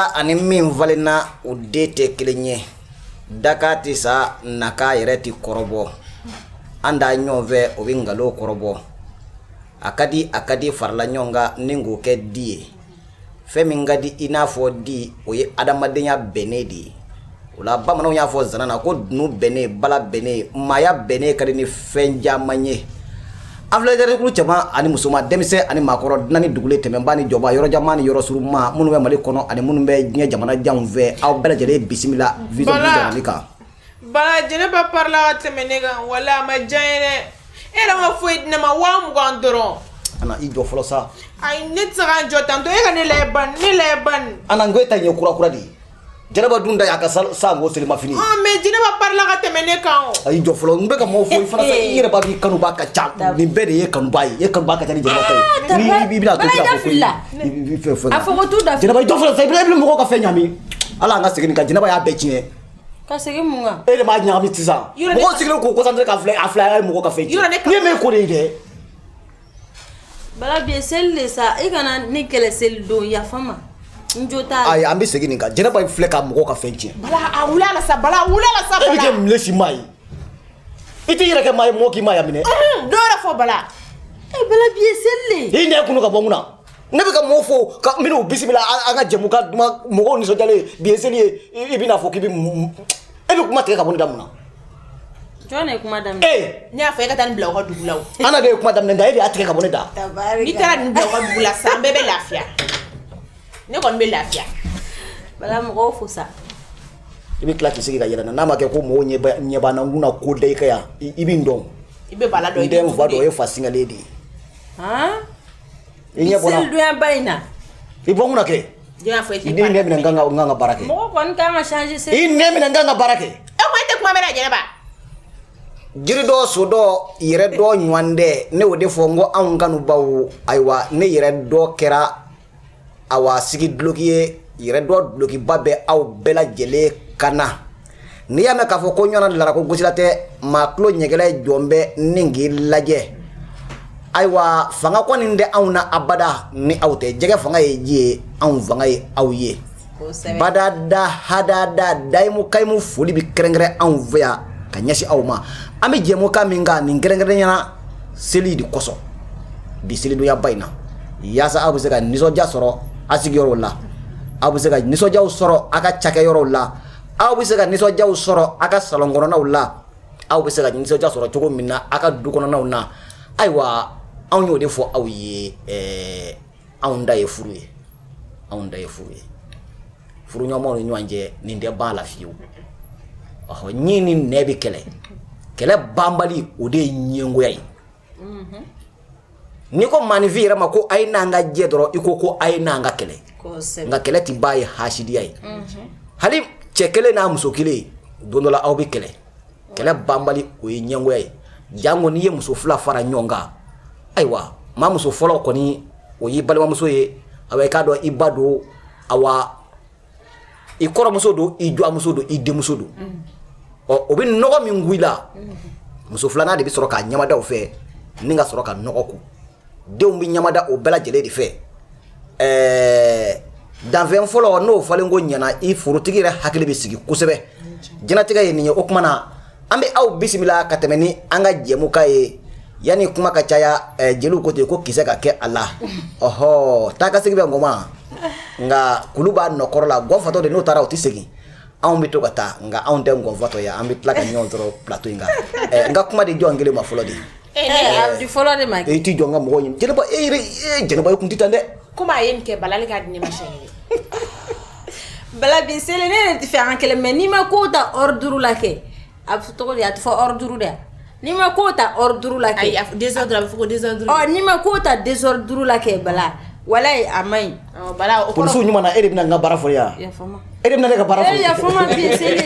Daka ani min valena o de tɛ kelen ye. Daka ti sa naka yɛrɛ ti kɔrɔbɔ. Anda ɲɔgɔn fɛ o bɛ ngalo kɔrɔbɔ. A ka di farala ɲɔgɔn kan ni k'o kɛ di ye. Fɛn min ka di i n'a fɔ di o ye adamadenya bɛnnen de ye. O la bamananw y'a fɔ zana na ko dunu bɛnnen bala bɛnnen maaya bɛnnen ka di ni fɛn caman ye. Afilɛjɛrikulu cɛman ani musoman denmisɛn ani maakɔrɔ dunan ni dugule tɛmɛnba ni jɔba yɔrɔ jama ni yɔrɔ surunma minnu bɛ Mali kɔnɔ ani minnu bɛ diɲɛ jamana janw fɛ aw bɛɛ lajɛlen bisimila vision jamana kan. Bala Jɛnɛba parla ka tɛmɛ ne kan wala a ma diya n ye dɛ. E yɛrɛ ma foyi di ne ma 20,000 dɔrɔn. Ana i jɔ fɔlɔ sa. Ayi ne tɛ se ka n jɔ tantɔ e ka ne layɛ bani. Ana n ko e ta ɲɛ kura de ye. Jɛnɛba dun da y'a ka sa ngo selima fini. Mais Jɛnɛba parla ka tɛmɛ ne kan o. Ayi jɔ fɔlɔ n bɛ ka mɔgɔw fɔ i fana sa i yɛrɛ b'a b'i kanuba ka ca nin bɛɛ de ye kanuba ye e kanuba ka ca ni Jɛnɛba ta ye. Ni i bɛna to k'a fɔ ko a fɔ ko tu da Jɛnɛba jɔ fɔlɔ sa i bɛ mɔgɔw ka fɛn ɲami ala an ka segin kan Jɛnɛba y'a bɛɛ tiɲɛ. Ka segin mun kan? E de m'a ɲagami sisan mɔgɔw sigilen k'u concentré ka filɛ a filɛ a ye mɔgɔ ka fɛn tiɲɛ ni ye min ko de ye dɛ. Bala bi seli de sa i kana ni kɛlɛ seli don yafa ma. Ayi an bɛ segin nin kan Jɛnɛba filɛ ka mɔgɔw ka fɛn tiɲɛ. Bala a wula la sa Bala. E bɛ kɛ milesi maa ye i t'i yɛrɛ kɛ maa ye mɔgɔ k'i maa ya minɛ. Dɔ yɛrɛ fɔ Bala. Bala bi seli i ɲɛ kunu ka bɔ mun na ne bɛ ka mɔgɔw fɔ ka minnu bisimila an ka jɛmu ka mɔgɔw nisɔndiyalen bi ye seli ye i bɛna fɔ k'i bɛ e bɛ kuma tigɛ ka bɔ ne da mun na. Jɔn ne ye kuma daminɛ. Ne y'a fɔ e ka taa nin bila u ka dugu la o. Ana de ye kuma daminɛ e de y'a tigɛ ka bɔ ne da. N'i taara nin bila u ka dugu la sa an bɛɛ bɛ lafiya. Ne kɔni bɛ lafiya. Bala mɔgɔw fo sa. I bɛ tila k'i sigi ka yɛlɛ n'a ma kɛ ko mɔgɔw ɲɛ b'an na n kunna ko da i ka yan i bɛ n dɔn. I bɛ Bala dɔn. N den fa dɔ o ye fa singalen de ye. I ɲɛ bɔra. Seli donya ba in na. I bɔ mun na kɛ. Jɔn fɔ e i den minɛ n kan ka baara kɛ. Mɔgɔ kɔni kan ka changer seli. I den minɛ n kan ka baara kɛ. E ko e tɛ kuma mɛn Jɛnɛba. Jiri dɔ so dɔ yɛrɛ dɔ ɲɔgɔn dɛ ne o de fɔ n ko anw kanubaw ayiwa ne yɛrɛ dɔ kɛra awa sigi duloki ye yɛrɛ dɔ dulokiba bɛ aw bɛɛ lajɛlen ka na n'i y'a mɛn k'a fɔ ko ɲɔgɔnna lara ko gosila tɛ maa tulo ɲɛgɛlɛ jɔn bɛ ni k'i lajɛ ayiwa fanga kɔni tɛ anw na abada ni aw tɛ jɛgɛ fanga ye ji ye anw fanga ye aw ye badada hadada dayimu kayimu foli bɛ kɛrɛnkɛrɛn anw fɛ yan ka ɲɛsin aw ma an bɛ jɛmukan min kan nin kɛrɛnkɛrɛnyana seli de kosɔn bi selidonya ba in na yaasa aw bɛ se ka nisɔndiya sɔrɔ a sigiyɔrɔw la aw bɛ se ka nisɔndiyaw sɔrɔ a ka cakɛyɔrɔw la aw bɛ se ka nisɔndiyaw sɔrɔ a ka salon kɔnɔnaw la aw bɛ se ka nisɔndiya sɔrɔ cogo min na a ka du kɔnɔnaw na ayiwa anw y'o de fɔ aw ye anw da ye furu ye anw da ye furu ye furu ɲɔgɔnmaw ni ɲɔgɔn cɛ nin tɛ ban la fiyewu ɲi ni nɛ bɛ kɛlɛ banbali o de ye ɲɛngoya ye n'i ko maanifin yɛrɛ ma ko a ye n'an ka jɛ dɔrɔn i ko a ye n'an ka kɛlɛ nka kɛlɛ tɛ ban ye hasidiya ye hali cɛ kelen n'a muso kelen don dɔ la aw bɛ kɛlɛ banbali o ye ɲɛngoya ye jango n'i ye muso fila fara ɲɔgɔn kan ayiwa maa muso fɔlɔ kɔni o y'i balimamuso ye awa i k'a dɔn i ba don awa i kɔrɔmuso don i jɔmuso don i denmuso don o bɛ nɔgɔ min gu i la muso filanan de bɛ sɔrɔ k'a ɲamada o fɛ ni ka sɔrɔ ka nɔgɔ ku denw bɛ ɲamada o bɛɛ lajɛlen de fɛ danfɛn fɔlɔ n'o falen ko ɲɛna i forotigi yɛrɛ hakili bɛ sigi kosɛbɛ jɛnatigɛ ye nin ye o kuma na an bɛ aw bisimila ka tɛmɛ ni an ka jɛmukan ye yanni kuma ka caya jeliw ko ten ko kisɛ ka kɛ a la taa ka segin bɛ ngɔma nka kulu b'a nɔkɔrɔ la gɔnfatɔ de n'o taara o tɛ segin anw bɛ to ka taa nka anw tɛ ngɔnfatɔ ye an bɛ tila ka ɲɔgɔn sɔrɔ plateau in kan n ka kuma di jɔn kelen ma fɔlɔ de. Abdi fɔlɔ de ma kɛ. I ti jɔn ka mɔgɔw ɲini Jɛnɛba Jɛnɛba i kun tɛ tan dɛ. Komi a ye nin kɛ Bala ale k'a di ne ma siɲɛ kelen. Bala bi seli ne yɛrɛ tɛ fɛ an kɛlɛ mais n'i ma ko ta ordre la kɛ a bɛ tɔgɔ di a tɛ fɔ ordre de n'i ma ko ta ordre la kɛ. Ayi désordre a bɛ fɔ ko désordre. N'i ma ko ta désordre la kɛ Bala walayi a ma ɲi. Bala o kɔrɔ. Polisiw ɲuman na e de bɛna n ka baara fɔ yan. Yafama. E de bɛna ne ka baara fɔ. Yafama bi seli.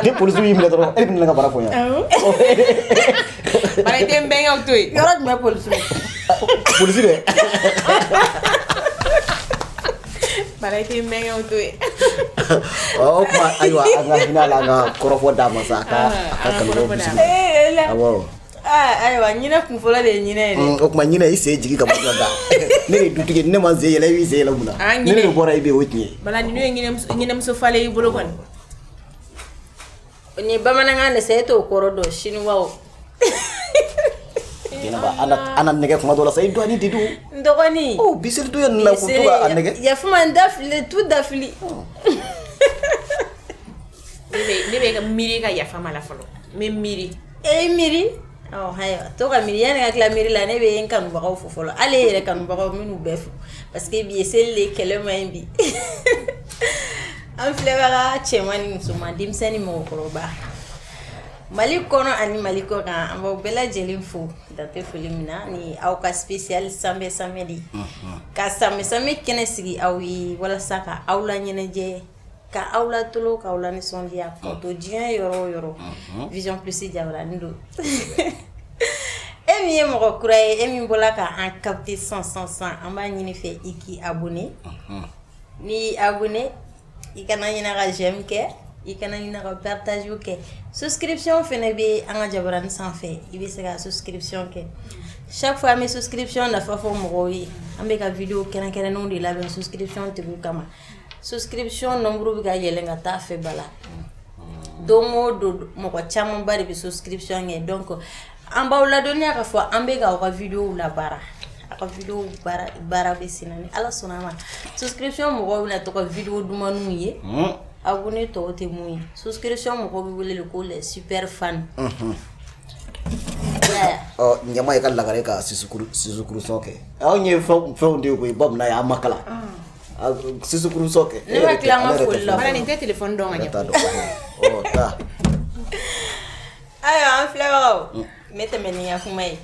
Ni polisiw y'i minɛ dɔrɔn e de bɛna ne ka baara fɔ yan. Bala i tɛ n bɛnkɛw to yen. Yɔrɔ jumɛn polisiw? Polisi dɛ. Bala i tɛ n bɛnkɛw to yen. O kuma ayiwa an ka hinɛ a la an ka kɔrɔfɔ d'a ma sa a ka kanubaw bisimila. Awɔ ayiwa ɲinɛ kun fɔlɔ de ye ɲinɛ ye dɛ o kuma ɲinɛ i sen jigi ka bɔ da ne de dutigi ne ma sen yɛlɛ i b'i sen yɛlɛ mun na ne de bɔra i bɛ o tiɲɛ bala ni ye ɲinɛmuso falen i bolo kɔni ni bamanankan de sɛ e t'o kɔrɔ dɔn chinois Jenaba ana nɛgɛ kuma dɔ la sa i dɔɔni de don n dɔgɔnin bisiri to yen na ko to ka a nɛgɛ yafuma n dafili tout dafili ne bɛ ka miiri ka yafa ma la fɔlɔ n bɛ miiri e miiri ayiwa to ka miiri yanni ka tila miiri la ne bɛ n kanubagaw fo fɔlɔ hali e yɛrɛ kanubagaw minnu bɛɛ fo parce que bi ye seli de kɛlɛ ma ɲi bi an filɛbaga cɛman ni musoman denmisɛnnin ni mɔgɔkɔrɔba Mali kɔnɔ ani Mali kɔ kan an b'aw bɛɛ lajɛlen fo dante foli min na ni aw ka spécial samedi samedi ka samedi kɛnɛ sigi aw ye walasa ka aw la ɲɛnajɛ ka aw la tolo ka aw la nisɔndiya ka to diɲɛ yɔrɔ o yɔrɔ Vision Plus jabarani don e min ye mɔgɔ kura ye e min bɔla ka an capter san an b'a ɲini fɛ i k'i abonné ni abonné i kana ɲinɛ ka j'aime kɛ i kana ɲinɛ ka partage kɛ souscription fɛnɛ bɛ an ka jabarani sanfɛ i bɛ se ka souscription kɛ chaque fois an bɛ souscription nafa fɔ mɔgɔw ye an bɛ ka video kɛrɛnkɛrɛnnenw de labɛn souscription tigiw kama souscription nombre bɛ ka yɛlɛn ka taa fɛ bala don o don mɔgɔ camanba de bɛ souscription kɛ donc an b'aw ladɔnniya k'a fɔ an bɛ ka aw ka video labaara a ka video baara bɛ sen na ni ala sɔnna a ma souscription mɔgɔw bɛna to ka video dumaniw ye abonné tɔw tɛ mun ye souscription mɔgɔw bɛ wele de ko les super fan ɲama ye ka lagare ka sisukurusɔn kɛ aw ɲɛ fɛnw de ye koyi babu n'a ye an ma kalan sisukurusɔn kɛ ne ma tila an ka foli la bala nin tɛ téléphone dɔn ka ɲɛ taa ayiwa an filɛbagaw n bɛ tɛmɛ ni n ka kuma ye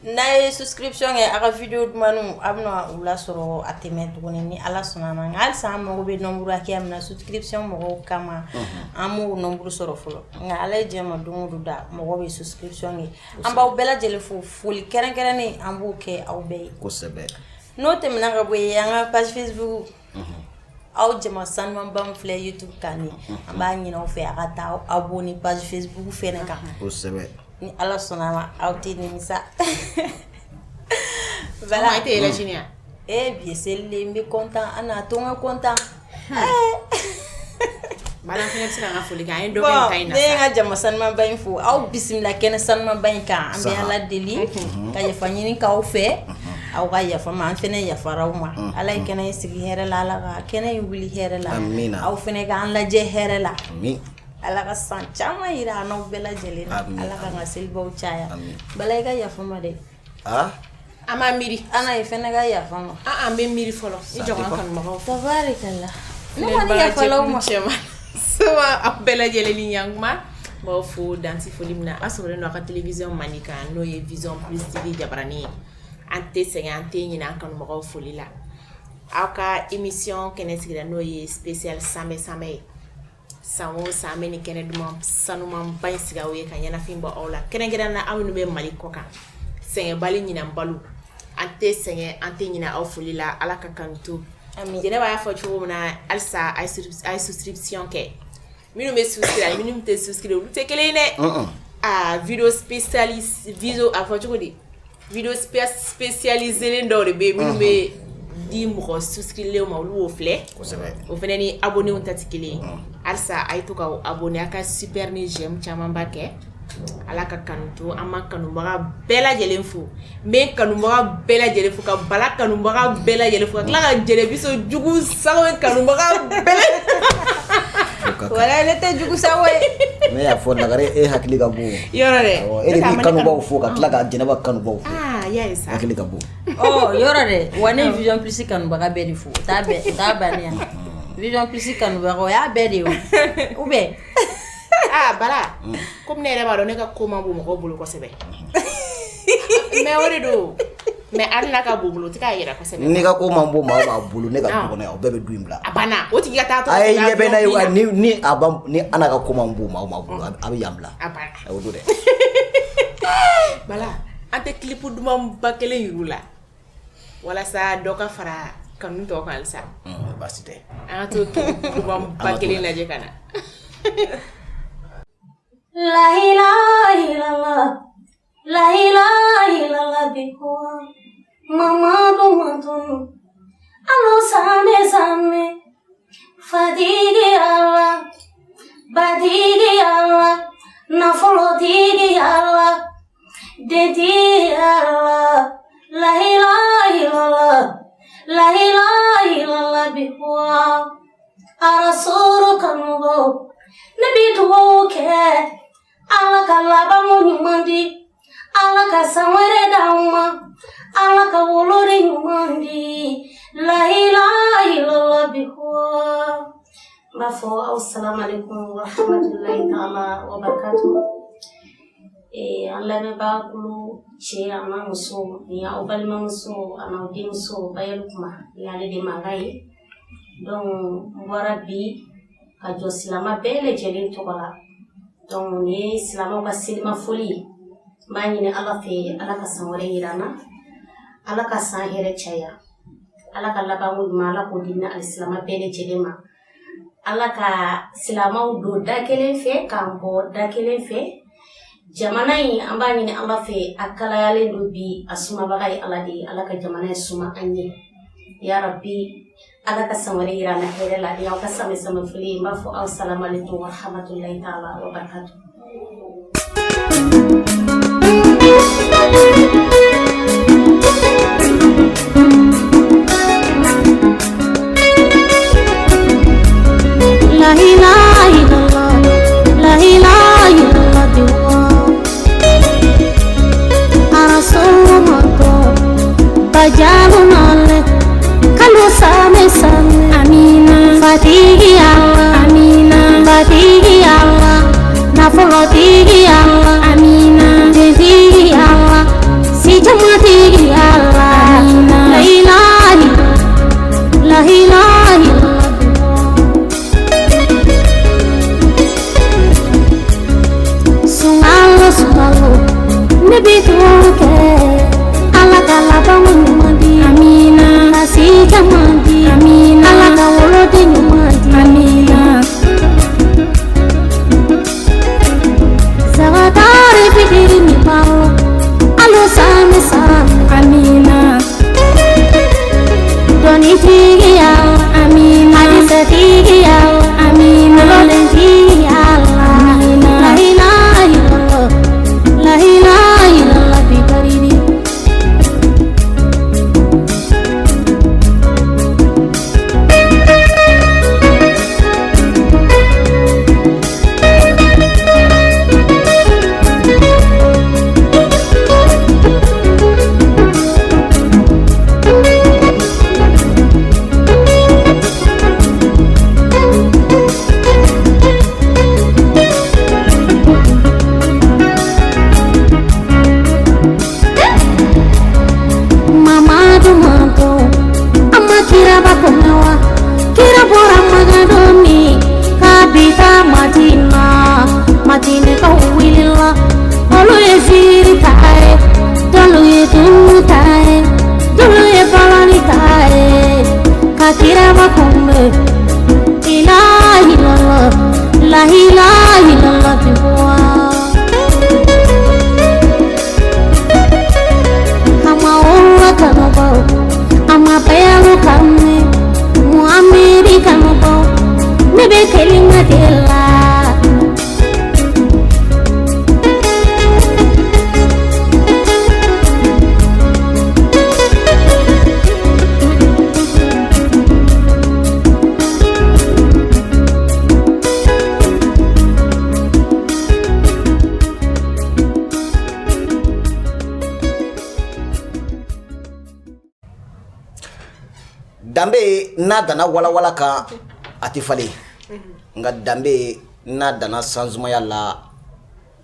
n'a ye souscription kɛ a ka video dumaniw a bɛna u lasɔrɔ a tɛmɛ tuguni ni ala sɔnna a ma nka halisa an mago bɛ nombre hakɛya min na souscription mɔgɔw kama an m'o nombre sɔrɔ fɔlɔ nka ala ye diɲɛ ma don o don da mɔgɔw bɛ souscription kɛ an b'aw bɛɛ lajɛlen fo foli kɛrɛnkɛrɛnnen an b'o kɛ aw bɛɛ ye kosɛbɛ n'o tɛmɛna ka bɔ yen an ka page Facebook aw jama sanumanba min filɛ YouTube kan ni an b'a ɲini aw fɛ a ka taa abonné page Facebook fɛnɛ kan kosɛbɛ ni ala sɔnna a ma aw tɛ nimisa bala a tɛ yɛlɛ sini ya bi ye seli de n bɛ content an n'a to n ka content bala fɛnɛ bɛ se ka n ka foli kɛ an ye dɔ kɛ ta in na ne ye n ka jama sanumanba in fo aw bisimila kɛnɛ sanumanba in kan an bɛ ala deli ka yafa ɲini k'aw fɛ aw ka yafa ma an fɛnɛ yafara aw ma ala ye kɛnɛ in sigi hɛrɛ la ala ka kɛnɛ in wuli hɛrɛ la aw fɛnɛ k'an lajɛ hɛrɛ la ala ka san caman yira an n'aw bɛɛ lajɛlen na ala ka n ka selibaw caya bala i ka yafa ma dɛ an b'a miiri ana ye fɛnɛ ka yafa ma an bɛ miiri fɔlɔ i jɔ an kanubagaw tabarikala ne kɔni yafala aw ma sawa aw bɛɛ lajɛlen ni yankuma b'aw fo dansi foli min na a sɔrɔlen don a ka télévision mandi kan n'o ye Vision Plus TV jabarani ye an tɛ sɛgɛn an tɛ ɲinɛ an kanubagaw foli la aw ka émission kɛnɛ sigira n'o ye spécial samedi ye san o san bɛ ni kɛnɛ duman sanumanba in sigi aw ye ka ɲɛnafin bɔ aw la kɛrɛnkɛrɛnnen na aw minnu bɛ Mali kɔ kan sɛgɛnbali ɲinan balo an tɛ sɛgɛn an tɛ ɲinɛ aw foli la ala ka kanu to Jɛnɛba y'a fɔ cogo min na halisa a ye souscription kɛ minnu bɛ souscrire ani minnu tɛ souscrire olu tɛ kelen ye dɛ video spécialiste video a fɔ cogo di video spécialisé dɔw de bɛ yen minnu bɛ di mɔgɔ souscrilenw ma olu b'o filɛ o fɛnɛ ni abonnés ta tɛ kelen ye halisa a ye to ka abonné a ka super ni j'aime camanba kɛ ala ka kanu to an ma kanubaga bɛɛ lajɛlen fo n bɛ kanubaga bɛɛ lajɛlen fo ka bala kanubaga bɛɛ lajɛlen fo ka tila ka jɛnɛbiso jugu sago kanubaga bɛɛ wala ne tɛ jugu sago ye ne y'a fɔ lagare e hakili ka bon yɔrɔ dɛ e de b'i kanubaw fo ka tila ka jɛnɛba kanubaw fo y'a ye sa hakili ka bon yɔrɔ dɛ wa ne Vision Plus kanubaga bɛɛ de fo o t'a bannen yan Vision Plus kanubaga o y'a bɛɛ de ye ou bien bala komi ne yɛrɛ b'a dɔn ne ka ko man bon mɔgɔw bolo kosɛbɛ mais o de don mais hali n'a ka bon bolo o tɛ k'a yɛrɛ kosɛbɛ ni ka ko man bon maa b'a bolo ne ka du kɔnɔ yan o bɛɛ bɛ du in bila a banna o tigi ka taa tɔgɔ a ye ɲɛ bɛ n'a ye ni Ana ka ko man bon maa bolo a bɛ yan bila a banna o don dɛ bala an tɛ clip dumanba kelen yir'u la walasa dɔ ka fara kanu tɔw kan halisa baasi tɛ an ka to clip dumanba kelen lajɛ ka na La ilaha illallah La ilaha illallah bikuwa Mamadu matunu Alo same Fadigi Allah Badigi Allah Nafolo digi Allah Dedi Allah La ilaha illallah La ilaha illallah bikuwa Arasuru kanubo Nabi duwoke Allah kalaba mandi Allah ka sanwere dauma Allah ka wolore mandi La ilaha illallah bikuwa Bafo assalamu alaikum wa rahmatullahi ta'ala wa barakatuh Allah me ba kulu che ama muso ya obal muso ana odi muso bayal kuma ya le de magai donc warabi ka jo silama bele jelin to bala donc ni silama ba silma foli mani ne ala fe ala ka sanwore irana ala ka san here chaya ala ka labangu mala ko dinna al silama bele jelema ala ka silama do dakelen fe kambo dakelen fe jamana yi amba ni amba fe akala yale do bi asuma bagai ala di ala ka jamana suma anye ya rabbi ala ka samare irana here la ya ka same fili mafu assalamu alaikum wa rahmatullahi ta'ala wa barakatuh La ilaha illallah La ilaha illallah Arasul mato Bajalu nale Kalu same Amina Fatihi Allah Amina Fatihi Allah Nafolotihi Allah Amina Jedihi Allah Sijamatihi Allah Amina La ilaha illallah La ilaha illallah Sungalo Nabi tuke ala kala bangun mandi amina nasi jamandi amina ala kawolo de nyumandi amina zawadari fitiri ni pao alo same amina doni tigi ya amina hadisa tigi ya amina lolen tigi ya amina la ilaha illallah La ilaha illallah bikariri Kira bora magadoni kabita Madina kawila Olu ye firi tae Dolu ye tunu tae Dolu ye balani tae Kakira bakume Ilaha illallah La ilaha illallah biwa Hama owa kanobau Ama bayalu kame Muhammadi kanobau Nebe kelinga dela dambe na dana wala ka atifale nga dambe na dana sanzumaya la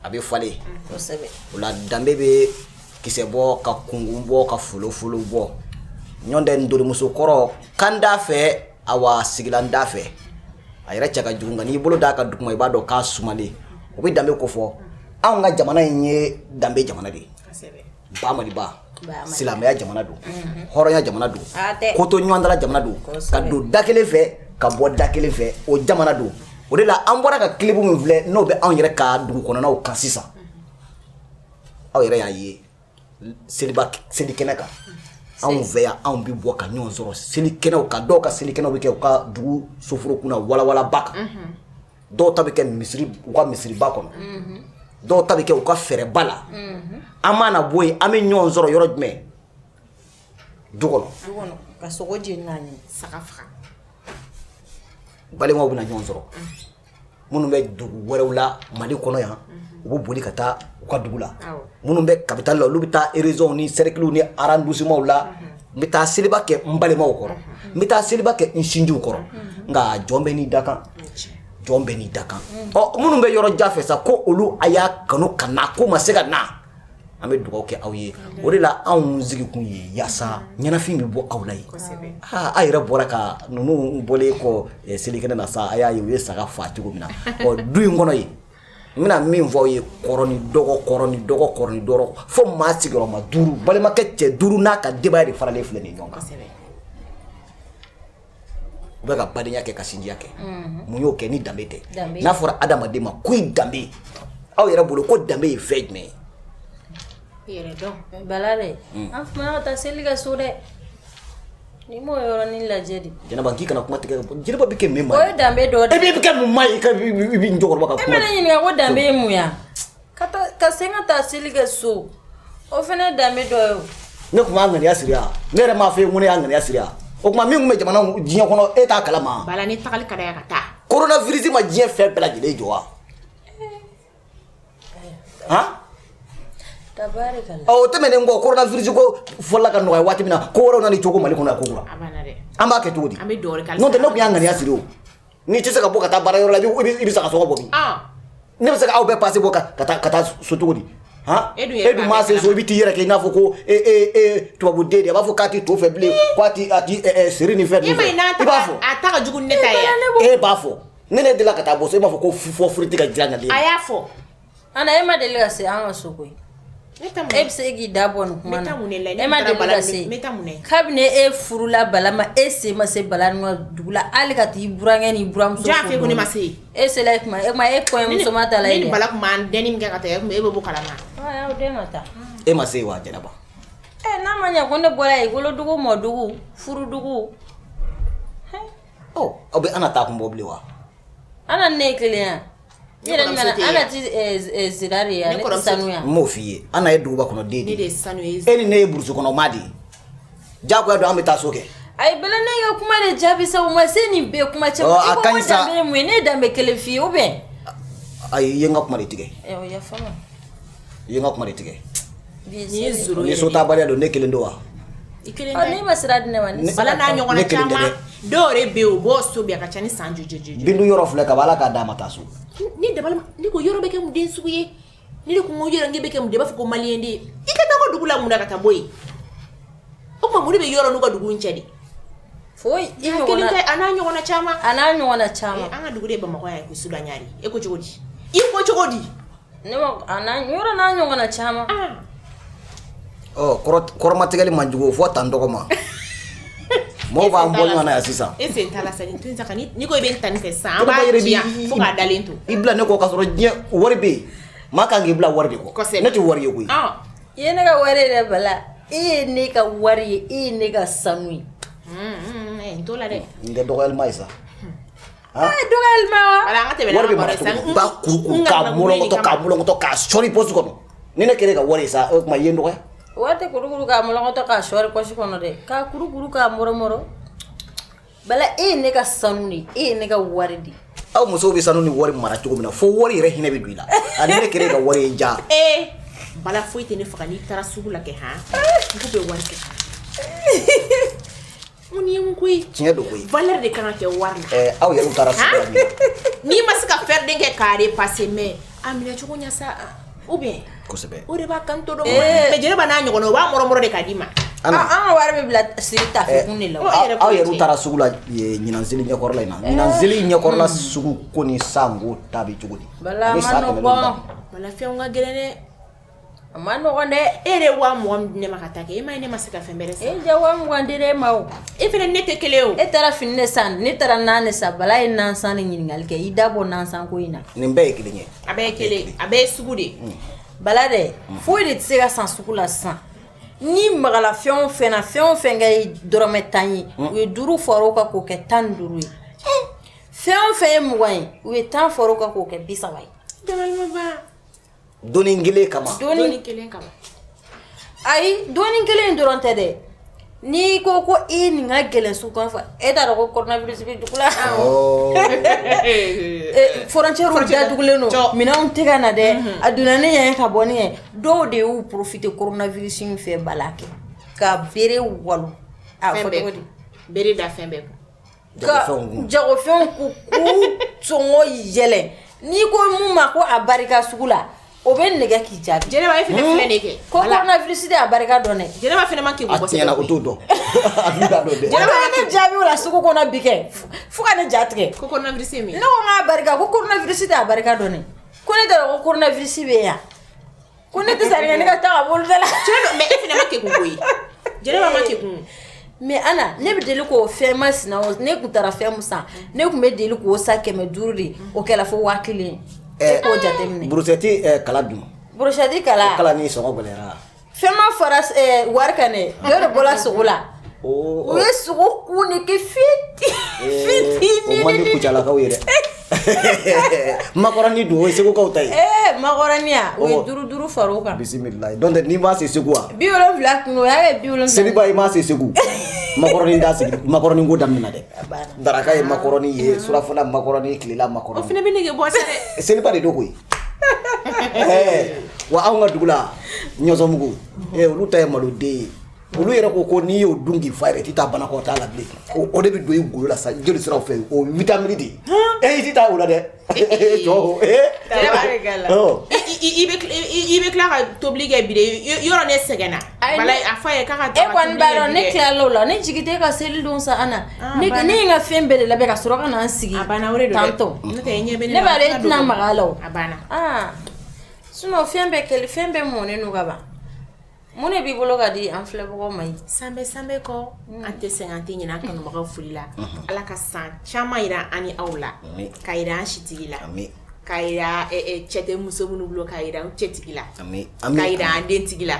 abe fale la dambe be kisebo ka kungumbo ka fulo bo nyonde ndori musokoro kanda fe awa sigilanda fe ayira chaka junga ni bolo da ka dukuma ibado ka sumale obi dambe ko fo an nga jamana nye dambe jamana de ba mali ba silamaya jamana do horonya jamana do koto nyandala jamana do ka do dakele fe ka bo dakele fe o jamana do o de la an bɔra ka klibu min filɛ n'o bɛ an yɛrɛ ka dugu kɔnɔnaw kan sisan aw yɛrɛ y'a ye seli kɛnɛ kan anw fɛ yan anw bi bɔ ka ɲɔgɔn sɔrɔ seli kɛnɛw kan dɔw ka seli kɛnɛw bɛ kɛ u ka dugu soforo kunna walawalaba kan dɔw ta bɛ kɛ u ka misiriba kɔnɔ dɔw ta bɛ kɛ u ka fɛrɛba la an mana bɔ yen an bɛ ɲɔgɔn sɔrɔ yɔrɔ jumɛn du kɔnɔ ka sogo jeni n'a ɲɛ saga faga balimaw bɛna ɲɔgɔn sɔrɔ minnu bɛ dugu wɛrɛw la Mali kɔnɔ yan u bɛ boli ka taa u ka dugu la minnu bɛ capitale la olu bɛ taa région ni cercle ni arrondissement la n bɛ taa seliba kɛ n balimaw kɔrɔ n bɛ taa seliba kɛ n sinjiw kɔrɔ nka jɔn bɛ n'i da kan jɔn bɛ n'i da kan minnu bɛ yɔrɔ jan fɛ sa ko olu a y'a kanu ka na ko ma se ka na an bɛ dugawu kɛ aw ye o de la anw sigi kun ye yaasa ɲɛnafin bɛ bɔ aw la ye a yɛrɛ bɔra ka ninnu bɔlen kɔ selikɛnɛ na sa a y'a ye u ye saga fa cogo min na du in kɔnɔ yen n bɛna min fɔ aw ye kɔrɔ ni dɔgɔ fo maa sigiyɔrɔma 5 balimakɛ cɛ 5 n'a ka denbaya de faralen filɛ nin ɲɔgɔn kan u bɛ ka badenya kɛ ka sinjiya kɛ mun y'o kɛ ni danbe tɛ n'a fɔra adamaden ma ko i danbe aw yɛrɛ bolo ko danbe ye fɛn jumɛn ye Bala dɛ an fana ka taa seli kɛ so dɛ ni m'o yɔrɔnin lajɛ de Jɛnɛba k'i kana kuma tigɛ Jɛnɛba bɛ kɛ min ma o ye danbe dɔ de e bɛ kɛ mun ma ye i bɛ n cɛkɔrɔba ka kuma e bɛ ne ɲininka ko danbe ye mun ya ka se ka taa seli kɛ so o fana ye danbe dɔ ye o ne tun b'a ŋaniya siri yan ne yɛrɛ m'a fɔ e ko ne y'a ŋaniya siri yan o tuma min tun bɛ jamana diɲɛ kɔnɔ e t'a kalama Bala ni tagali ka d'a ka taa coronavirus ma diɲɛ fɛn bɛɛ lajɛlen jɔ wa han o tɛmɛnen kɔ coronavirus ko fɔlɔ ka nɔgɔya waati min na ko wɛrɛw nana cogo Mali kɔnɔ yan ko kura an b'a kɛ cogo di n'o tɛ ne tun y'a ŋaniya siri o n'i tɛ se ka bɔ ka taa baara yɔrɔ la i bɛ se ka sɔgɔ bɔ bi ne bɛ se ka aw bɛɛ passe bɔ ka taa so cogo di han e dun m'a se so i bɛ t'i yɛrɛ kɛ i n'a fɔ ko tubabuden de a b'a fɔ k'a tɛ to fɛ bilen ko a tɛ siri ni fɛn ninnu fɛ i b'a fɔ a ta ka jugu ni ne ta ye e b'a fɔ ne delila ka taa bɔ so e b'a fɔ ko fɔ furu tɛ ka dilan ka di a y'a fɔ Ana e ma deli ka se an ka so koyi e bɛ se k'i da bɔ nin kuma na e ma deli ka se kabini e furula Bala ma e se ma se Bala ni ka dugu la hali ka t'i burankɛ ni buramuso jaa fɛ ko ne ma se e sela e kuma e kɔɲɔmuso ma ta la ni Bala tun b'an deni min kɛ ka taa e bɛ bɔ kalama aw den ka taa e ma se wa Jɛnɛba n'a ma ɲɛ ko ne bɔra yen wolodugu mɔdugu furudugu aw bɛ Ana ta kun bɔ bilen wa Ana ne ye kelen ya Ana ti zira de ya ne tɛ sanu ya n m'o f'i ye Ana ye duguba kɔnɔ den de e ni ne ye burusi kɔnɔ maa de ye diyagoya don an bɛ taa so kɛ ayi Bala ne ka kuma de jaabi sa o ma se nin bɛɛ kuma cɛ ma e ko danbe ye mun ye ne ye danbe kelen f'i ye ou bien ayi i ye n ka kuma de tigɛ o yafa n ma i ye n ka kuma de tigɛ ni ni so tabaliya don ne kelen don wa ne ma sira di ne ma Bala n'a ɲɔgɔnna caman dɔw yɛrɛ bɛ yen o b'o so bi a ka ca ni san jɔjɔjɔ bindu yɔrɔ filɛ ka Ala k'a d'a ma taa so ni dabali ni ko yɔrɔ bɛ kɛ mun den sugu ye ni de ko n ko yɔrɔ nge bɛ kɛ mun de b'a fɔ ko maliyɛn de i ka taa ko dugu la mun na ka taa bɔ yen o tuma mun de bɛ yɔrɔ n'u ka dugu in cɛ de foyi i kelen tɛ a n'a ɲɔgɔnna caman an ka dugu de ye Bamakɔ yan ko Sudan ɲari e ko cogo di i ko cogo di ne ma yɔrɔ n'a ɲɔgɔnna caman kɔrɔmatigɛli man jugu fo tan dɔgɔ ma mɔgɔw b'an bɔ ɲɔgɔn na yan sisan e sen t'a la sa nin to in sa ni ko i bɛ n ta nin fɛ sisan an b'a di yan fo k'a dalen to i bila ne kɔ k'a sɔrɔ diɲɛ wari bɛ yen maa kan k'i bila wari de kɔ ne tɛ wari ye koyi i ye ne ka wari yɛrɛ Bala e ye ne ka wari ye e ye ne ka sanu ye n t'o la dɛ n tɛ dɔgɔyalima ye sa dɔgɔyalima wa Bala an ka tɛmɛ wari bɛ mara cogo di ba kurukuru k'a mɔlɔkɔtɔ k'a sɔri pɔsi kɔnɔ ni ne kɛlen ka wari ye sa o tuma i ye n dɔgɔya wari tɛ kurukuru k'a mɔlɔkɔtɔ k'a sɔri pɔsi kɔnɔ dɛ k'a kurukuru k'a mɔrɔmɔrɔ Bala e ye ne ka sanu de e ye ne ka wari de aw musow bɛ sanu ni wari mara cogo min na fo wari yɛrɛ hinɛ bɛ don i la ani ne kɛlen ka wari ye ja Bala foyi tɛ ne faga n'i taara sugu la kɛ han n ko bɛ wari kɛ mun ye mun koyi tiɲɛ don koyi valeur de kan ka kɛ wari la aw yɛrɛ taara sugu la n'i ma se ka fɛrɛden kɛ k'a repasser mais a minɛ cogo ɲɛ sa ou bien kosɛbɛ o de b'a kan to dɔ mais Jɛnɛba n'a ɲɔgɔnna o b'a mɔrɔmɔrɔ de k'a d'i ma an ka wari bɛ bila siri tafe kun de la aw yɛrɛ taara sugu la ɲinan seli ɲɛkɔrɔla in na ɲinan seli ɲɛkɔrɔla sugu ko ni sango ta bɛ cogo di Bala ma nɔgɔn Bala fɛnw ka gɛlɛn dɛ a ma nɔgɔn dɛ e de wa mɔgɔ min di ne ma ka taa kɛ e ma ye ne ma se ka fɛn bɛrɛ san e ja wa mugan di e ma o e fɛnɛ ne tɛ kelen o e taara fini de san ne taara nan de san Bala ye nan san ni ɲininkali kɛ i da bɔ nan san ko in na nin bɛɛ ye kelen ye a bɛɛ ye kelen a bɛɛ ye sugu de bala de foyi de tɛ se ka san sugu la sisan ni magala fɛn o fɛn na fɛn o fɛn kɛ dɔrɔmɛ 10 ye u ye 5 fara o kan k'o kɛ 15 ye fɛn o fɛn ye 20 ye u ye 10 fara o kan k'o kɛ 30 ye doni kelen kama ayi doni kelen dɔrɔn tɛ dɛ ni ko ko e nin ka gɛlɛn su kan fa e t'a dɔn ko coronavirus bɛ dugu la frontière datugulen don minɛnw tɛ ka na dɛ a donna ne ɲɛ ka bɔ ne ɲɛ dɔw de y'u profiter coronavirus in fɛ bala kɛ ka bere walo a fɔ cogo di bere da fɛn bɛɛ ka jagofɛnw k'u sɔngɔ yɛlɛ n'i ko mun ma ko a barika sugu la o bɛ nɛgɛ k'i jaabi Jɛnɛba e fɛnɛ filɛ de kɛ ko coronavirus de a barika dɔn dɛ Jɛnɛba fɛnɛ ma k'i bɔ tiɲɛna o t'o dɔn a b'i da dɔn dɛ Jɛnɛba ye ne jaabi o la sugu kɔnɔ bi kɛ fo ka ne ja tigɛ ko coronavirus ye min ne ko ŋa barika ko coronavirus de a barika dɔn dɛ ko ne t'a dɔn ko coronavirus bɛ yan ko ne tɛ se ka ne ka taa ka bolo da la mais e fɛnɛ ma kɛ kun koyi Jɛnɛba ma kɛ kun mais Ana ne bɛ deli k'o fɛn masina ne kun taara fɛn mun san ne kun bɛ deli k'o san 500 de o kɛla fo 1000 e k'o jateminɛ burusɛti kala dun brochette kala kala ni sɔngɔ gɛlɛyara fɛn ma fara wari kan dɛ dɔ de bɔla sogo la u ye sogo kun de kɛ fitinin o man di kucalakaw ye dɛ makɔrɔni dun o ye segukaw ta ye makɔrɔni ya o ye 5 fara o kan bisimilayi donc n'i m'a se segu wa 70 kun o y'a kɛ 70 seliba i m'a se segu makɔrɔni da sigi makɔrɔni ko daminɛ dɛ daraka ye makɔrɔni ye surafana makɔrɔni kilela o makɔrɔni fɛnɛ bɛ nege bɔ sa dɛ seliba de do koyi wa anw ka dugu la ɲɔsɔmugu olu ta ye maloden ye olu yɛrɛ ko n'i y'o dun k'i fa yɛrɛ i tɛ taa banakɔtaa la bilen o de bɛ don i golo la sa joli siraw fɛ o vitamine de i tɛ taa o la dɛ jɔ i bɛ tila ka tobili kɛ bi de yɔrɔ ne sɛgɛnna bala a fa ye k'a ka e kɔni b'a dɔn ne tilala o la ne jigi tɛ ka seli don sa Ana ne ye n ka fɛn bɛɛ de labɛn ka sɔrɔ ka na n sigi tantôt ne b'a dɔn e tɛna maga a la o a banna sinon fɛn bɛɛ mɔnen don ka ban mun de b'i bolo ka di an filɛbagaw ma ye sanbɛ kɔ an tɛ sɛgɛn an tɛ ɲinɛ an kanubagaw foli la ala ka san caman yira an ni aw la ka yira an sitigi la ka yira cɛ tɛ muso minnu bolo ka yira an cɛtigi la ka yira an dentigi la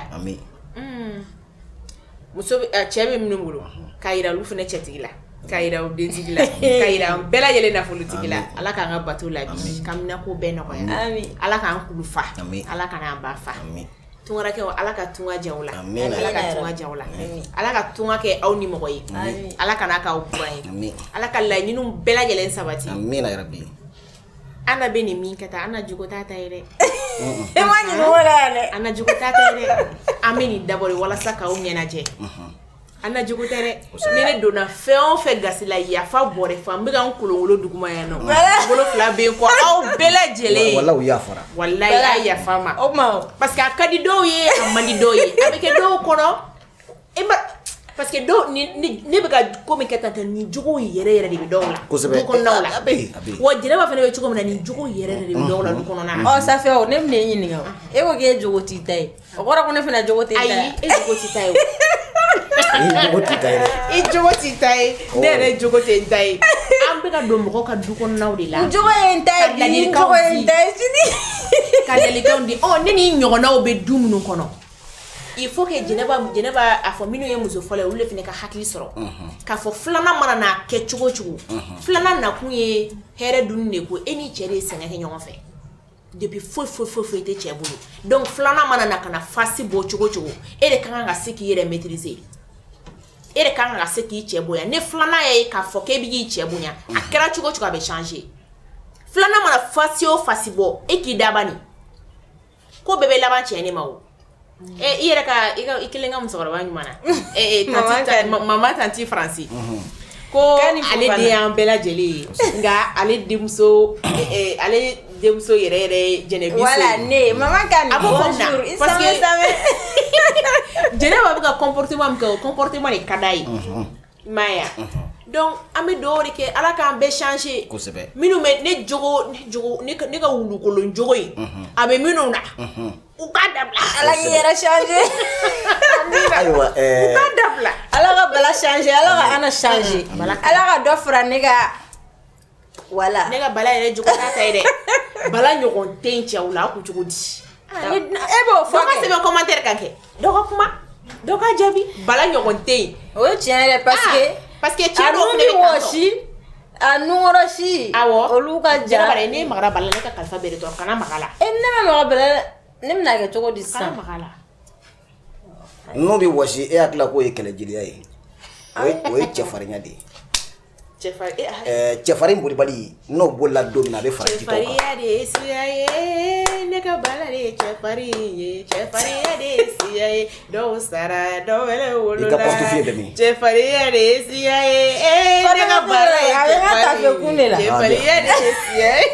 muso cɛ bɛ minnu bolo ka yira olu fana cɛtigi la ka yira o dentigi la ka yira an bɛɛ lajɛlen nafolotigi la ala k'an ka bato la bi ka minɛ ko bɛɛ nɔgɔya ala k'an kulu fa ala k'an ba fa tunga kɛ ala ka tunga jaw la ala ka tunga jaw la ala ka tunga kɛ aw ni mɔgɔ ye ala ka n'a ka aw buran ye ala ka laɲiniw bɛɛ lajɛlen sabati amina yarabi ana bɛ nin min kɛ ta ana jogo t'a ta ye dɛ e ma ɲinɛ o la yan dɛ ana jogo t'a ta ye dɛ an bɛ nin dabɔ walasa k'aw ɲɛnajɛ ana jogo tɛ dɛ ni ne donna fɛn o fɛn gasi la yafa bɔrɛ fa n bɛ ka n kolonkolon duguma yan nɔ bolo fila bɛ n kɔ aw bɛɛ lajɛlen walahi u yafara walahi a yafa ma parce que a ka di dɔw ye a man di dɔw ye a bɛ kɛ dɔw kɔnɔ parce que dɔw ne bɛ ka ko min kɛ tan nin jogo yɛrɛ de bɛ dɔw la du kɔnɔnaw la wa Jɛnɛba fana bɛ cogo min na nin jogo yɛrɛ de bɛ dɔw la du kɔnɔna la Safɛ o ne bɛna e ɲininka e ko k'e jogo t'i ta ye o kɔrɔ ko ne fana jogo t'i ta ye ayi e jogo t'i ta ye i jogo t'i ta ye ne yɛrɛ jogo tɛ n ta ye an bɛ ka don mɔgɔw ka du kɔnɔnaw de la jogo ye n ta ye ni jogo ye n ta ye sini ka ladilikanw di ne ni ɲɔgɔnnaw bɛ du minnu kɔnɔ il faut que Jɛnɛba a fɔ minnu ye muso fɔlɔ ye olu de fana ka hakili sɔrɔ k'a fɔ filanan mana n'a kɛ cogo cogo filanan nakun ye hɛrɛ dunni de ko e ni cɛ de ye sɛgɛn kɛ ɲɔgɔn fɛ depuis foyi tɛ cɛ bolo donc filanan mana na ka na fasi bɔ cogo cogo e de ka kan ka se k'i yɛrɛ maîtriser e de ka kan ka se k'i cɛ bonya ne filanan ye k'a fɔ k'e bɛ k'i cɛ bonya a kɛra cogo cogo a bɛ changer filanan mana fasi o fasi bɔ e k'i dabani ko bɛɛ bɛ laban cɛ ne ma o i yɛrɛ ka i kelen ka musokɔrɔba ɲuman na mama tanti Faransi ko ale den y'an bɛɛ lajɛlen ye nka ale denmuso yɛrɛ ye Jɛnɛbiso wala ne mama ka nin bonjour parce que Jɛnɛba bɛ ka comportement min kɛ o comportement de ka d'a ye maya donc an bɛ dugawu de kɛ ala k'an bɛɛ changer kosɛbɛ minnu bɛ ne ka wulukolon jogo in a bɛ minnu na u ka dabila ala k'i yɛrɛ changer ayiwa u ka dabila ala ka bala changer ala ka Ana changer ala ka dɔ fara ne ka wala ne ka bala yɛrɛ jogo t'a ta ye dɛ bala ɲɔgɔn tɛ n cɛw la a ko cogo di Ebo dɔ ka sɛbɛn commentaire kan kɛ dɔ ka kuma dɔ ka jaabi bala ɲɔgɔn tɛ yen o ye tiɲɛ yɛrɛ parce que cɛ dɔw fɛnɛ bɛ wɔsi a nuŋɔrɔ si awɔ olu ka ja bara ne magara bala ne ka kalifa bɛɛ de tɔ kana maga la ne ma maga bala ne bɛna kɛ cogo di kana sisan maga la n'o bɛ wɔsi e hakili la k'o ye kɛlɛjeliya ye o ye cɛfarinya de ye cɛfarin bolibali n'o bolila don min na a bɛ fara jitɔ kan cɛfarinya de ye siya ye ne ka bala de ye cɛfarin ye cɛfarinya de ye siya ye dɔw sara dɔw wɛrɛ wolola i ka porte-feuille bɛ min cɛfarinya de ye siya ye ne ka bala ye cɛfarin ye cɛfarinya de ye siya ye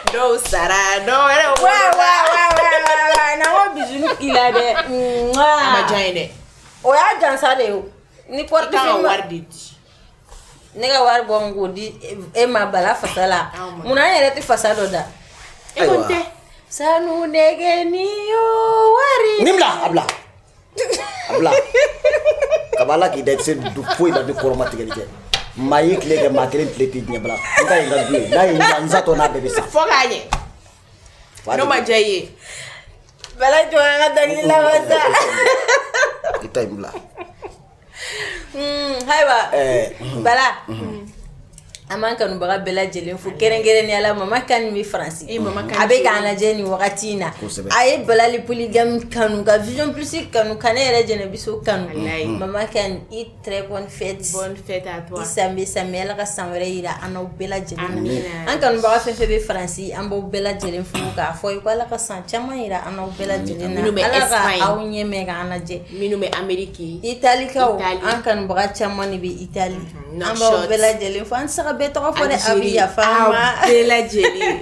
dɔw sara dɔw wɛrɛ wolola na ko bisuni kila dɛ a ma diya ye dɛ o y'a jansa de ye o ni i kan ka porte-feuille wari de di ne ka wari bɔ n k'o di e ma bala fasa la munna an yɛrɛ tɛ fasa dɔ da e kɔni tɛ sanu nege ni yo wari nin bila a bila kaba ala k'i da i tɛ se du foyi la ni kɔrɔma tigɛli kɛ maa y'i tile kɛ maa kelen tile t'i ɲɛ bila n ka ye n ka du ye n'a ye n zatɔ n'a bɛɛ bɛ sa fo k'a ɲɛ n'o ma diya i ye bala jɔ an ka dɔnkili laban sa i ta in bila ayiwa bala an b'an kanubaga bɛɛ lajɛlen fo kɛrɛnkɛrɛnnenya la mama kan bɛ faransi a bɛ k'an lajɛ nin wagati in na a ye balali polygame kanu ka vision plus kanu ka ne yɛrɛ jɛnɛbiso kanu mama kan i très bonne fête à toi i sanbe sanbe ala ka san wɛrɛ yira an n'aw bɛɛ lajɛlen na an kanubaga fɛn fɛn bɛ faransi an b'aw bɛɛ lajɛlen fo k'a fɔ ko ala ka san caman yira an n'aw bɛɛ lajɛlen na ala ka aw ɲɛmɛ k'an lajɛ minnu bɛ Amérique italikaw an kanubaga caman de bɛ Itali an b'aw bɛɛ lajɛlen fo an tɛ se ka bɛɛ tɔgɔ fɔ dɛ a bɛ yafa an ma bɛɛ lajɛlen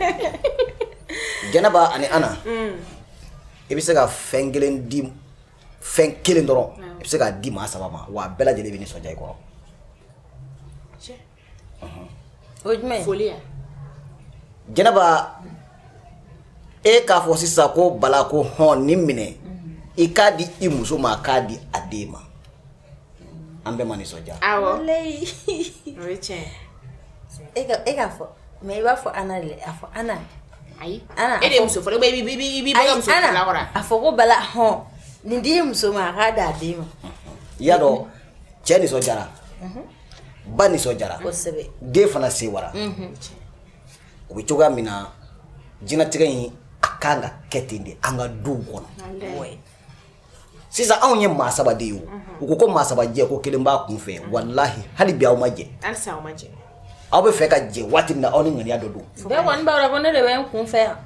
Jɛnɛba ani Ana i bɛ se ka fɛn kelen di fɛn kelen dɔrɔn i bɛ se k'a di maa saba ma wa bɛɛ lajɛlen bɛ nisɔndiya i kɔrɔ o ye jumɛn ye foli yan Jɛnɛba e k'a fɔ sisan ko Bala ko hɔn nin minɛ i k'a di i muso ma k'a di a den ma an bɛɛ ma nisɔndiya awɔ walayi o ye tiɲɛ e k'a fɔ mais i b'a fɔ Ana de a fɔ Ana ayi Ana e de ye muso fɔlɔ i b'i bɔ ka muso fila kɔrɔ a fɔ ko Bala hɔn nin di muso ma a k'a d'a den ma i y'a dɔn cɛ nisɔndiyara ba nisɔndiyara kosɛbɛ den fana sewara o bɛ cogoya min na jinɛtigɛ in a kan ka kɛ ten de an ka duw kɔnɔ sisan anw ye maa saba de ye o u ko maa saba jɛ ko kelen b'a kun fɛ walahi hali bi aw ma jɛ halisa aw ma jɛ aw bɛ fɛ ka jɛ waati min na aw ni ŋaniya dɔ don bɛɛ kɔni b'a dɔn ko ne de bɛ n kun fɛ yan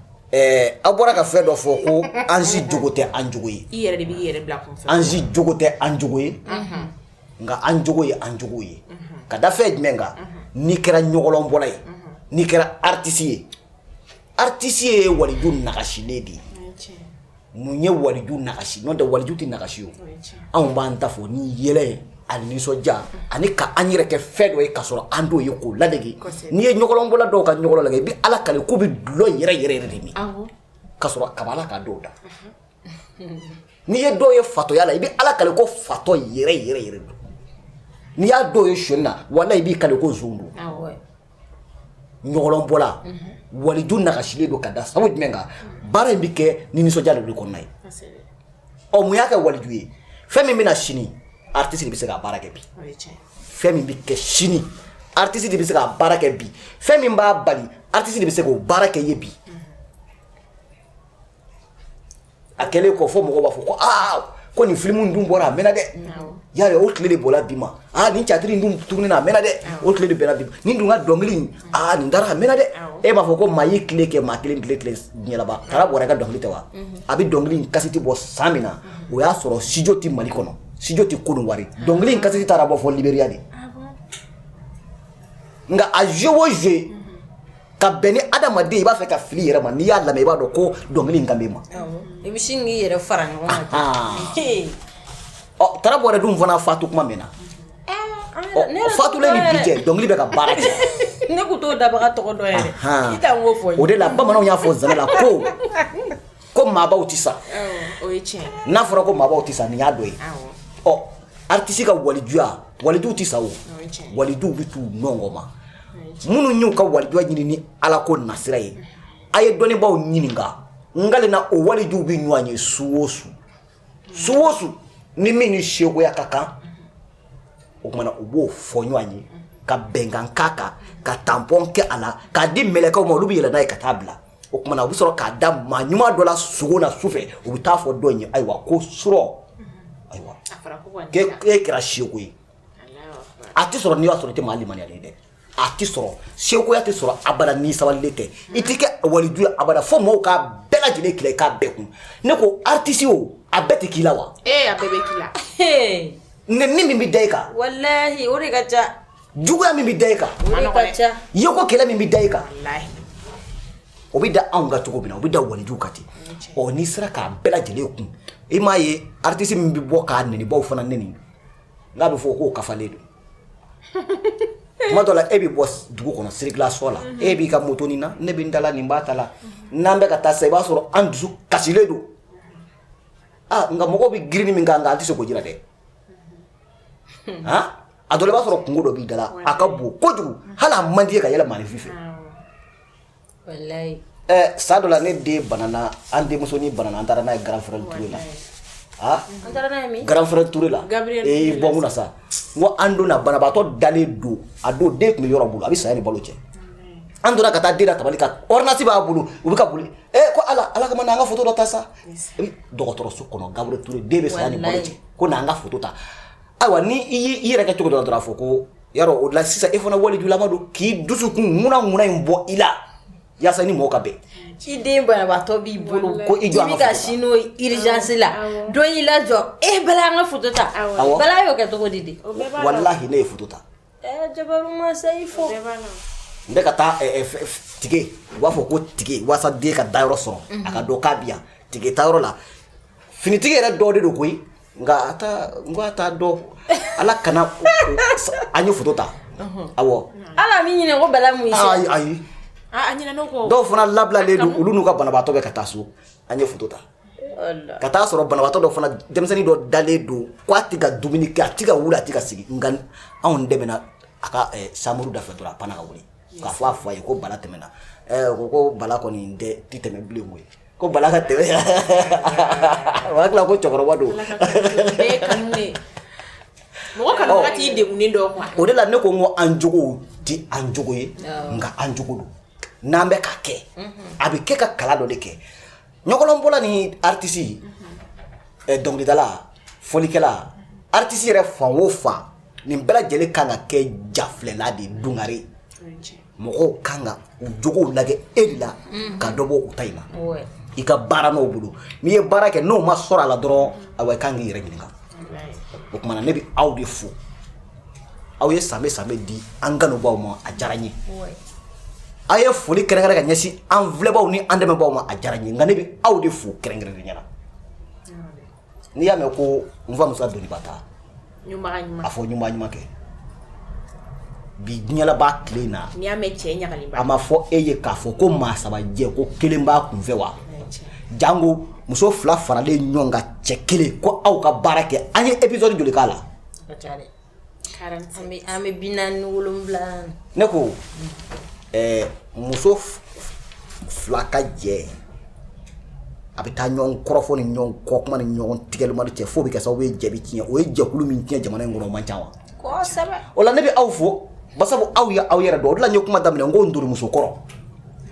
aw bɔra ka fɛn dɔ fɔ ko an si jogo tɛ an jogo ye i yɛrɛ de b'i yɛrɛ bila kun fɛ an si jogo tɛ an jogo ye nka an jogo ye an jogo ye ka da fɛn jumɛn kan n'i kɛra ɲɔgɔlɔnbɔla ye n'i kɛra artiste ye waliju nagasilen de ye mun ye waliju nagasi n'o tɛ waliju tɛ nagasi o anw b'an ta fɔ ni yɛlɛ ani nisɔndiya ani ka an yɛrɛ kɛ fɛn dɔ ye k'a sɔrɔ an t'o ye k'o ladege n'i ye ɲɔgɔlɔnbɔla dɔw ka ɲɔgɔlɔ lajɛ i bɛ ala kale k'u bɛ dulɔ yɛrɛ yɛrɛ de min k'a sɔrɔ kaba ala ka dɔw da n'i ye dɔw ye fatɔya la i bɛ ala kale ko fatɔ yɛrɛ don n'i y'a dɔw ye sɔnni na wala i b'i kale ko zon don ɲɔgɔlɔnbɔla waliju nagasilen don ka da sabu jumɛn kan baara in bɛ kɛ ni nisɔndiya de kɔnɔna ye ɔ mun y'a kɛ waliju ye fɛn min bɛna sini artiste de bɛ se ka baara kɛ bi fɛn min bɛ kɛ sini artiste de bɛ se ka baara kɛ bi fɛn min b'a bali artiste de bɛ se k'o baara kɛ ye bi a kɛlen kɔ fɔ mɔgɔw b'a fɔ ko ko nin film dun bɔra a mɛnna dɛ y'a ye o tile de bɔra bi ma nin catiri dun tuguni na a mɛnna dɛ o tile de bɛnna bi nin dun ka dɔnkili nin dara a mɛnna dɛ e b'a fɔ ko maa y'i tile kɛ maa kelen tile ɲɛlaba kara bɔra ka dɔnkili tɛ wa a bɛ dɔnkili in kasiti bɔ san min na o y'a sɔrɔ studio tɛ Mali kɔnɔ studio tɛ Côte d'Ivoire dɔnkili in kasiti taara bɔ fɔ Libéria de nka a joué o joué ka bɛn ni adamaden i b'a fɛ ka fili yɛrɛ ma n'i y'a lamɛn i b'a dɔn ko dɔnkili in kan bɛ ma i bɛ sin k'i yɛrɛ fara ɲɔgɔn kan taara bɔra dun fana fatu kuma min na fatulen ni bi cɛ dɔnkili bɛ ka baara kɛ ne ko t'o dabaga tɔgɔ dɔn yɛrɛ i t'an k'o fɔ o de la bamananw y'a fɔ zana la ko maabaw tɛ sa o ye tiɲɛ n'a fɔra ko maabaw tɛ sa nin y'a dɔ ye artiste ka walijuya walijuw tɛ sa o walijuw bɛ t'u nɔngɔ ma minnu y'u ka walijuya ɲini ni ala ko nasira ye a ye dɔnnibaaw ɲininka ngalina o waliju bi ɲuanye suwosu ni min shegoya ka kan o kumana u b'o fɔ ɲɔgɔn ye ka bɛnkan k'a kan ka tampon kɛ a la k'a di mɛlɛkɛw ma olu bɛ yɛlɛ n'a ye ka taa bila o kumana u bɛ sɔrɔ k'a da maa ɲuman dɔ la sogo na sufɛ u bɛ taa fɔ dɔ ye ayiwa ko surɔ ayiwa k'e kɛra seko ye a tɛ sɔrɔ n'i y'a sɔrɔ i tɛ maa limaniyalen dɛ a tɛ sɔrɔ sekoya tɛ sɔrɔ abada ni sabalilen tɛ i tɛ kɛ waliju ye abada fo mɔgɔw k'a bɛɛ lajɛlen kila i k'a bɛɛ kun ne ko artiste o a bɛɛ tɛ k'i la wa a bɛɛ bɛ k'i la ni min bɛ da i kan wallahi o de ka ca juguya min bɛ da i kan o de ka ca yeko kɛlɛ min bɛ da i kan o bɛ da anw ka cogo min na o bɛ da waliju ka ten n'i sera k'a bɛɛ lajɛlen kun i m'a ye artiste min bɛ bɔ k'a nɛnibaw fana nɛni n'a bɛ fɔ k'o kafalen don tuma dɔ la e bɛ bɔ dugu kɔnɔ sirikilasɔ la e b'i ka moto nin na ne bɛ n ta la nin b'a ta la n'an bɛ ka taa sisan i b'a sɔrɔ an dusu kasilen don nka mɔgɔw bɛ girin min kan nka an tɛ se k'o jira dɛ a dɔ la i b'a sɔrɔ kungo dɔ b'i da la a ka bon kojugu hali a man di ye ka yɛlɛ maanifin fɛ wallahi sa dɔ la ne den banana an denmusonin banana an taara n'a ye Grand Frère Touré la an taara n'a ye min Grand Frère Touré la bɔ mun na sa n ko an donna banabaatɔ dalen don a don den tun bɛ yɔrɔ bolo a bɛ saya ni balo cɛ an donna ka taa den la tabali kan ordonnance b'a bolo u bɛ ka boli ko ala kama n'an ka photo dɔ ta sa dɔgɔtɔrɔso kɔnɔ Gabriel Touré den bɛ saya ni balo cɛ ko n'an ka photo ta ayiwa ni i yɛrɛ kɛ cogo dɔ la dɔrɔn a fɔ ko yarɔ o la sisan e fana walijulama don k'i dusukun ŋuna in bɔ i la yaasa ni mɔgɔ ka bɛn i den banabaatɔ b'i bolo ko i jɔ an bɛ ka si n'o urgence la dɔ y'i lajɔ bala an ka photo ta bala y'o kɛ cogo di de wallahi ne ye photo ta jabaru masa i fo n bɛ ka taa tige u b'a fɔ ko tige waasa den ka da yɔrɔ sɔrɔ a ka dɔn k'a bi yan tige ta yɔrɔ la finitigi yɛrɛ dɔ de don koyi nka n ko a t'a dɔn ala kana an ye photo ta awɔ ala min ɲinɛ ko bala mun ye ayi dɔw fana labilalen don olu n'u ka banabaatɔ bɛ ka taa so an ye photo ta ka taa sɔrɔ banabaatɔ dɔ fana denmisɛnnin dɔ dalen don ko a tɛ ka dumuni kɛ a tɛ ka wuli a tɛ ka sigi nka anw dɛmɛna a ka samuru da fɛ dɔrɔn a panna ka wuli k'a fɔ a fɔ a ye ko bala tɛmɛna ko bala kɔni tɛ tɛmɛ bilen koyi ko bala ka tɛmɛ o hakili ko cɛkɔrɔba don mɔgɔ kan ka t'i degunnen dɔ kuwa o de la ne ko n ko an jogow tɛ an jogo ye nka an jogo don n'an bɛ ka kɛ a bɛ kɛ ka kala dɔ de kɛ ɲɔgɔlɔnbɔla ni artiste dɔnkilidala fɔlikɛla artiste yɛrɛ fan o fan nin bɛɛ lajɛlen kan ka kɛ jafilɛla de dungare mɔgɔw kan ka u jogow lajɛ e de la ka dɔ bɔ u ta in na i ka baara n'o bolo n'i ye baara kɛ n'o ma sɔrɔ a la dɔrɔn awa i kan k'i yɛrɛ ɲininka o kumana ne bɛ aw de fo aw ye sanbe di an kanubaw ma a diyara n ye aw ye foli kɛrɛnkɛrɛn ka ɲɛsin an filɛbaw ni an dɛmɛbaw ma a diyara n ye nka ne bɛ aw de fo kɛrɛnkɛrɛnnen ɲɛna n'i y'a mɛn ko n fa musa doniba ta a fɔ ɲuman ɲuman kɛ bi diɲɛlabaa tile in na n'i y'a mɛn cɛ ɲagalenba a ma fɔ e ye k'a fɔ ko maa saba jɛ ko kelen b'a kunfɛ wa jango muso fila faralen ɲɔgɔn kan cɛ kelen ko aw ka baara kɛ an ye épisode joli k'a la an bɛ 47 ne ko muso fila ka jɛ a bɛ taa ɲɔgɔn kɔrɔfɔ ni ɲɔgɔn kɔ kuma ni ɲɔgɔn tigɛlimani cɛ fo bɛ kɛ sababu ye jɛbi tiɲɛ o ye jɛkulu min tiɲɛ jamana in kɔnɔ o man ca wa o la ne bɛ aw fo basabu aw ye aw yɛrɛ dɔn o de la n ye kuma daminɛ n ko n dori muso kɔrɔ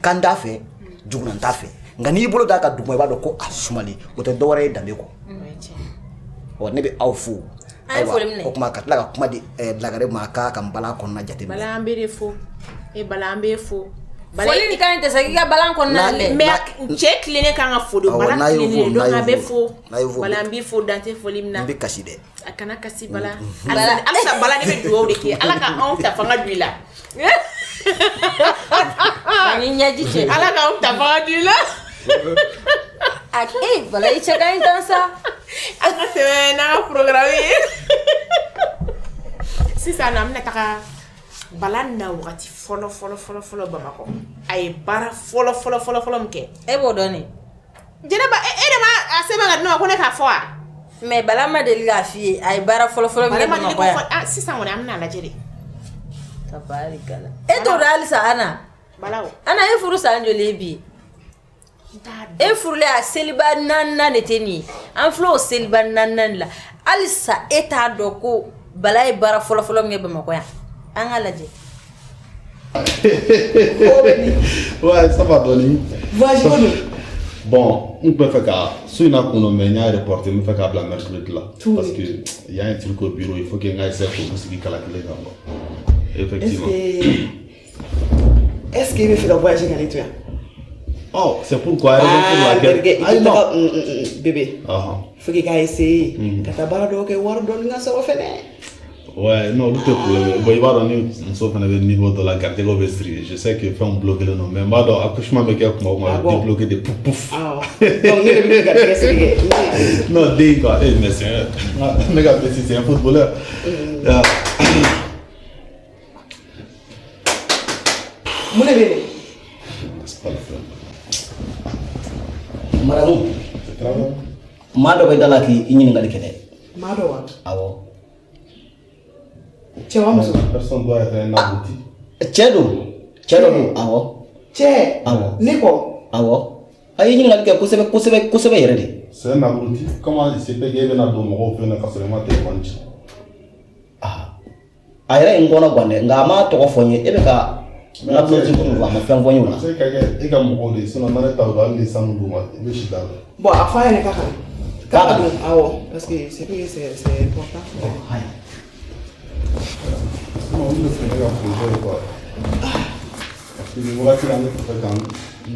kan t'a fɛ jugunan t'a fɛ nka n'i bolo d'a ka duguma i b'a dɔn ko a sumali o tɛ dɔwɛrɛ ye danbe kɔ ne bɛ aw fo ayiwa o kuma ka tila ka kuma di Lagare ma k'a ka n balan kɔnɔna jateminɛ bala an bɛ de fo bala an bɛ fo foli ni kan tɛ se k'i ka balan kɔnɔna lajɛ mais cɛ tilennen kan ka fo don bala tilennen donc a bɛ fo bala an bɛ fo dan tɛ foli min na n bɛ kasi dɛ a kana kasi bala halisa bala ne bɛ dugawu de kɛ ala ka anw ta fanga don i la ani ɲɛji cɛ ala ka anw ta fanga don i la bala i cɛ ka ɲi tan sa an ka tɛmɛ n'an ka programme ye sisan an bɛna taga bala na wagati fɔlɔ Bamakɔ a ye baara fɔlɔ min kɛ e b'o dɔn ne Jɛnɛba e de ma a sɛbɛn ka di ne ma ko ne k'a fɔ wa mais bala ma deli k'a f'i ye a ye baara fɔlɔ min kɛ Bamakɔ yan sisan kɔni an bɛna lajɛ de tabarikala e t'o dɔn halisa Ana bala Ana e furu san joli ye bi e furule a seliba nanna de teni an flo seliba nanna la alisa eta do ko balay bara folo folo nge bamako ya an alaje ouais ça va donner vas-y bon on peut faire ça si on a qu'on met un reporter on fait ça la mercredi là parce que il y a un truc au bureau il faut qu'il y ait ça pour se calculer effectivement est-ce qu'il veut faire le voyage en Éthiopie? Oh, c'est pourquoi bébé. Faut qu'il essaye. Quand tu as que voir dans le ça va faire. Ouais, non, le problème. Bon, il va donner un sauf le niveau de la carte je sais que fait un bloqué le nom, mais moi dans accouchement avec moi débloquer des pouf pouf. Ah. Donc non, dis quoi, mais c'est méga petit, c'est un footballeur. Mon bébé. C'est pas le problème. Madame, Mado be dala ki inyini ngali kene. Mado wa. Awo. Personne doit être un abouti. Chedo, awo. Che. Awo. Niko. Awo. Ayi inyini ngali ke kusebe yere de. C'est un abouti. Comment il s'est payé ben ado mo ko na kasolema te manchi. Ah. Ayere ngona gwande ngama to ko fonye ebe ka na blozi ko ngwa ma fen fonye una. C'est que ega mo ko de sinon na ta ba ni samu do ma be shi dalo. Bon, affaire ne kaka. Kaka do awo parce que c'est important. Oh, hai. Non, on le fait là pour quoi. Parce que vous la tirez pour faire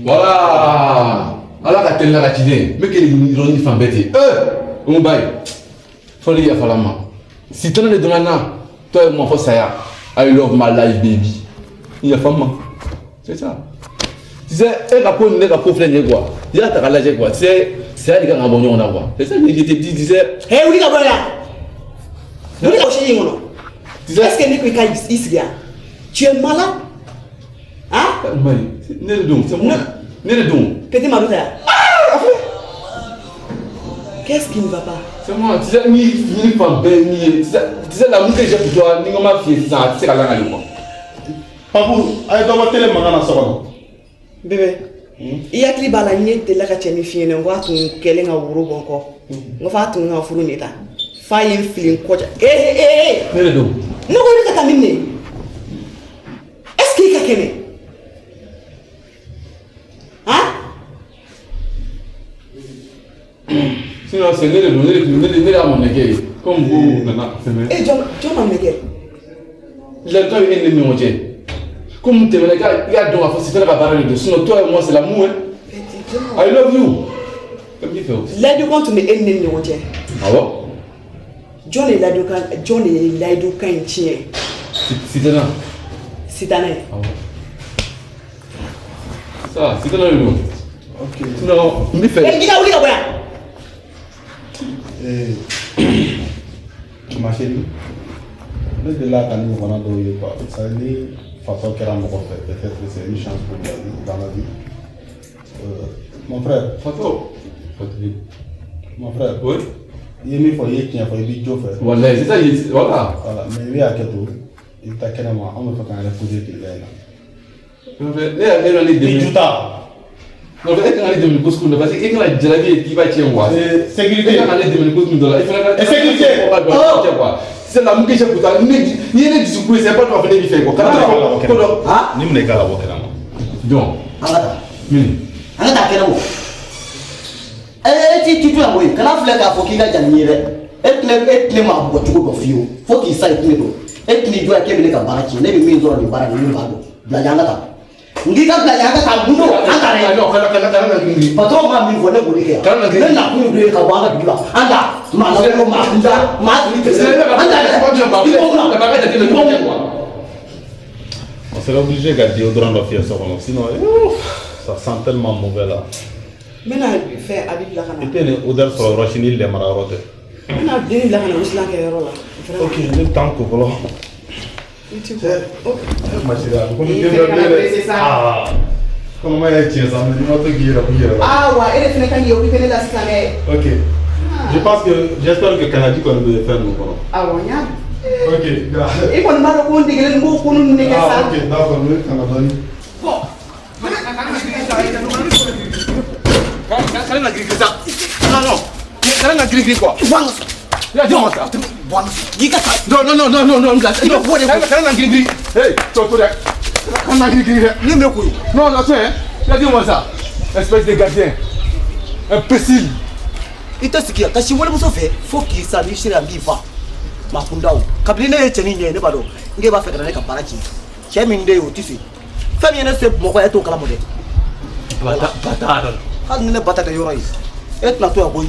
voilà ala ka tella ka tine me kele ni roni fambete on bay foli ya falama si tana le donana toi moi faut ça I love my life baby il y a femme c'est ça tu sais elle va prendre les capot flène quoi il y a ta calage quoi c'est elle qui a bon on a quoi c'est ça que je te dis disais hey oui ka boya oui ka chéri ngono est-ce que Nico est ici tu es malade hein mais ne le don c'est moi ne le don petit malouta qu'est-ce qui ne va pas c'est moi tu sais ni femme ben ni tu sais la musique que j'ai pour toi ni comment fier ça c'est la langue quoi Papu, ayo do tele mangana sokono. Bébé. Iya kli bala nyete la ka cheni fiene ngwa tun kele nga wuro bonko. Ngo fa tun nga furu neta. Fa yin filin koja. Ne le don. No ko ni ka tamine. Est-ce qu'il ka kene? Hein? Sinon c'est ne le don ne la mon neke comme vous nana c'est mais John Miguel. il a quand même ennemi mon Dieu. Comme tu me regardes, il y a donc à faire la barre de sinon toi et moi c'est l'amour. I love you. Comme il fait aussi. Là du compte mais ennemi mon Dieu. Ah bon? John est là du quand tien. C'était là. C'est un. Ah bon. Ça, c'était là le nom. OK. Sinon, me fait. Eh, dis-le oui là voilà. Ma chérie. Le de là quand nous on a donné quoi. Ça dit façon qu'elle a mon fait peut-être c'est une chance pour moi dans la vie. Mon frère, Fatou. mon frère. Oui. Il faut y qu'il faut y bio faire. Voilà, c'est ça, voilà. Voilà, mais lui à Keto, il t'a carrément on me fait quand refuser de là. Elle a les Et deux. tout ça. Non, mais elle a les deux parce que parce que elle a jalabi qui va tirer moi. Sécurité. Elle a les deux $. Il faut Et sécurité. C'est la mouke j'ai pourtant ni ne dit que c'est pas toi venir faire quoi. Ah, Ni me gala wo kana. Donc, angata. mini. Angata kena mo. Ti tu amoy kana fle ka fo ki ga janire. Et ma bo tugo do fiyo. Fo ki sai tine do. Et ni do akebe ka baraki ne bi min zo ni baraki ni ba do. Bla janga ta. Ngi ka bla janga ta bundo angare. Non, kana ngi. Patron ma mi vole ngoli ke. Ne na ku do ka wa ga dula. Anda ma na ko ma anda ma ni C'est On serait obligé de garder au grand d'office sinon ça sent tellement mauvais là. Maintenant fait Habib la kana. Et puis odeur sur le rochini les mararote. Maintenant deni la kana usla ke yoro la. OK, le temps que voilà. Ma chérie, vous connaissez ça. Ah. Comment il est ça mais dis-moi te guire. Ah ouais, elle fait quand il occupe la semaine. OK. Je pense que j'espère que Canadi qu'on peut faire nous. Ah ouais, ya. OK, grave. Et quand ma ko ndigel mo ko nu ne ka sa. OK, d'accord, nous Canada. Bon. Kana na gris ça. Non. Kana na gris quoi. Là, dis-moi ça. Non. Kana na gris. Hey, toi. Kana na gris. Non, attends, hein. Là, dis-moi ça. Espèce de gardien. Imbécile. Ita sikia kasi wala muso fe fo ki sa ni shira bi fa ma kundaw kabli ne cheni ne ba do nge ba fe kana ne ka barachi che min de o tisi fa mi ne se mo ko eto kala mo de Bâtard. ha ne batata yoro yi et na to ya boy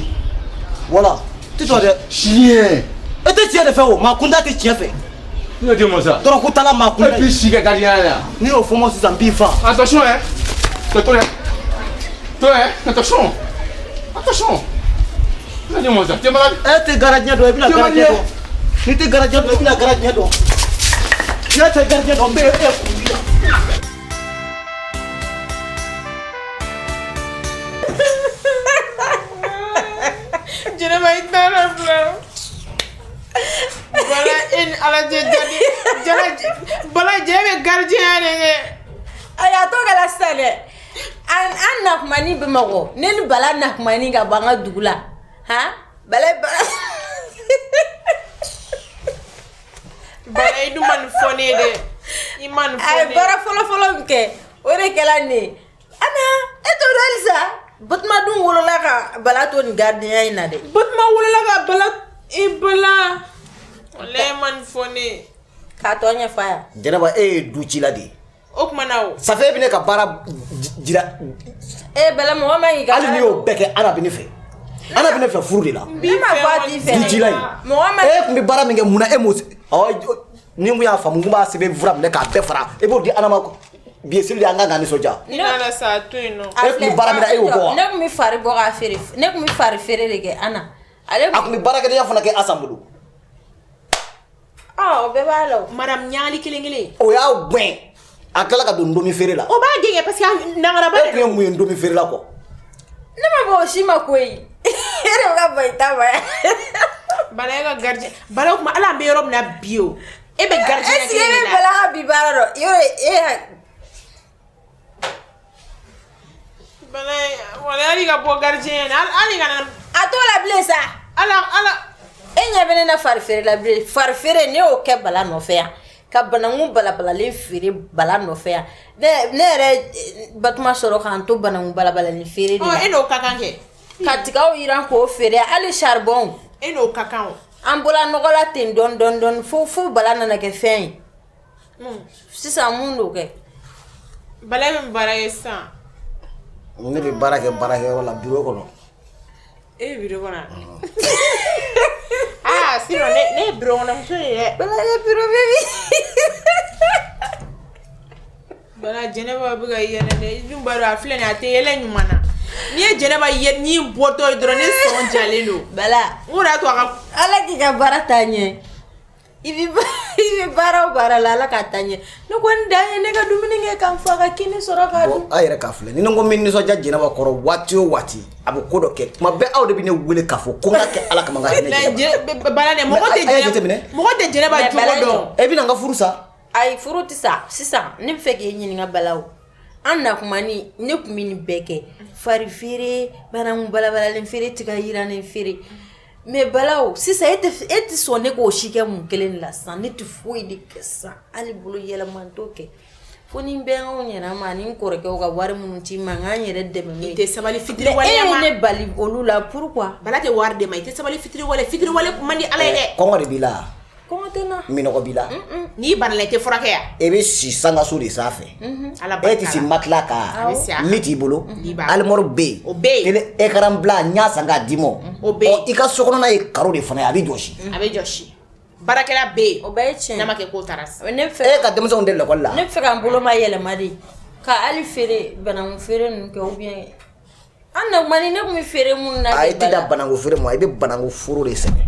voilà tu dois de Chien. et te chien de fe o ma kunda te chien fe Dis-moi ça. toro ko tala ma kunda Et puis chica gardien là. ni o fomo si zambi fa Attention, hein. Toi, attention. Dis-moi ça. Tu es malade? et te gardien do e bi na gardien do ni te gardien do e bi na gardien do ya te gardien do be Jeneba itara bla. Bala in ala jadi bala jebe gardien ne. Aya to kala sale. An nakmani be mago. Nel bala nakmani ga banga dugula. Ha? Bala. Bala idu man fone de. Iman fone. Ay bara folo nke. Ore kala ni. Ana eto dalsa. Botma dun wolola ka bala to ni gardien ina de. Botma wolola ka bala ibala. Ole man fone. Ka to nya faya. Janaba du ci la di. Ok manaw. Ça fait bine ka bara jira. Bala mo ma yi ka. Ali ni o beke ana bine fe. Ana bine fe furu de la. Bi ma fati fe. Du ci la yi. Mo ma kumbi bara minge muna mo ni mu ya famu ngba sebe vram ne ka be fara. E bo di ana ma ko. Bien sûr ya nganga ni soja. Ni ala sa tu no. Kumbi bara mi da e o bo. Ne ko mi fari bo ga fere. Ne ko mi fari fere de ke ana. Ale kumbi bara ke ya fana ke asambulu. O be balo. Madame nyali kilingili. O ya gwen. Akala ka don domi fere la. O ba genge parce que nangara ba. E ku mu domi fere la ko. Ne ma bo shi ma koyi. Ere ga baita ba. Bala ga gardien. Bala kuma ala be rob na bio. E be gardien ke ni. Bala bi bararo. Yo Bala wala ali ga bo gardien. Ali ga na atola blesa. Ala enya bene na farfere la ble farfere ne o ke bala no fe ya ka banangu bala le fere bala no fe ya ne re batuma soro kan to banangu bala le fere oh eno kakanke katika o iran ko fere ali charbon eno kakan ambola no gola ten don fu bala na ke fe sisa mundo ke bala men bara esa ne be bara ke la bureau ko no bureau ko na sino ne bro na mtwe bala ya biro baby bala Jeneba buga yene ne jumbaro afle na te yele nyumana ni Jeneba yen ni boto drone son jalelo bala ngura to aka ala ki ka baratanye ibi bara la ka tanye no ko ndanye ne ka dumini nge kan fa ka kini soro ka du ayere ka fle ni ngo min ni so jajjina ba koro wati abu kodo ke ma be awde bi ne wele ka fo ko ngake ala ka manga ne bala ne mo ko de Jeneba jogo do e bi na nga furusa ay furuti sa sisa ne feke nyini nga balaw anna kuma ni ne kumini beke fari fere bana mu bala le fere tiga yira ne fere me balaw sisa eti sonne ko shike mu kelen la san ne tu foi de kessa ali bulu yela mantoke foni mbenga onyera mani nkore ke ga wari mun ti manga nyere de me ite sabali fitri wala ma ne bali olula pourquoi bala te warde ma ite sabali fitri wala mandi ala de ko ngori bila comment tena mino ko bila ni banale te forake ya e be si sanga so de safe ala e ti si makla ka miti bolo al mor be obe tele ekran bla nya sanga dimo obe o ika sokono na e karo de fana abi joshi barakela be obe chen na make ko taras ne fe e ka demso ndel ko la ne fe kan bolo ma yele madi ka ali fere bana mu fere nu ke ou bien anna mani ne mu fere mun na ay ti da banango fere mo ay be banango furu de sene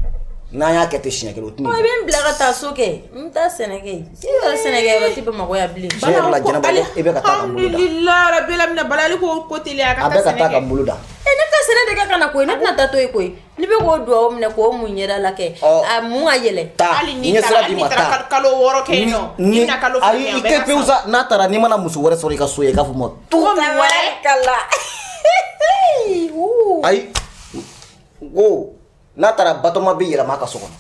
na ya kete shinya ke lotini o be mbla ta soke mta seneke si wala seneke ba ti be mako ya bli bana la jana ba e be ka ta kan buluda alhamdulillah rabbil alamin balali ko tele aka ta seneke abe ka ta kan buluda ne ta sene de ka kana ko ne na ta to ko ni be ko do o mne ko mu nyera la ke a mu ayele ali ni tara kalo woro ke no ni na kalo fu ni ke peusa na tara ni mana musu wore sori ka soye ka fu mo tu wala kala Ayi go n'a taara Batoma bɛ yɛlɛma a ka so kɔnɔ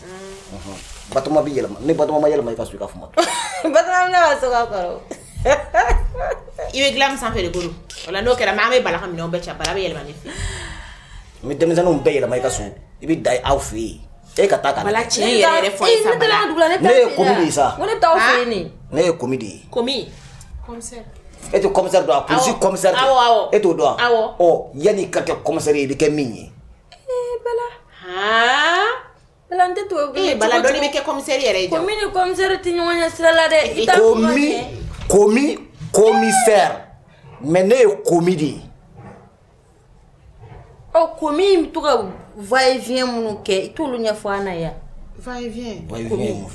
Batoma bɛ yɛlɛma ni Batoma ma yɛlɛma i ka so i ka fuma Batoma bɛna ka so ka kɔrɔ I bɛ dilan min sanfɛ de bolo wala n'o kɛra an bɛ bala ka minɛnw bɛɛ cɛ bala bɛ yɛlɛma ne fɛ n bɛ denmisɛnninw bɛɛ yɛlɛma i ka so I bɛ da aw fɛ yen e ka taa ka bala tiɲɛ yɛrɛ fɔ ye sa bala ne ye komi de ye sa ko ne t'aw fɛ yen ne ne ye komi de ye komi commissaire e tɛ commissaire dɔn a polisi commissaire awɔ e t'o dɔn awɔ ɔ yanni i ka kɛ commissaire ye I bɛ kɛ min ye Bala Bala n tɛ to bala dɔɔni bɛ kɛ commissaire yɛrɛ ye komi ni commissaire tɛ ɲɔgɔn ɲɛ sira la dɛ komi commissaire mais ne ye komi de ye ɔ komi bɛ to ka va-et-vient minnu kɛ I t'olu ɲɛfɔ an na yan va-et-vient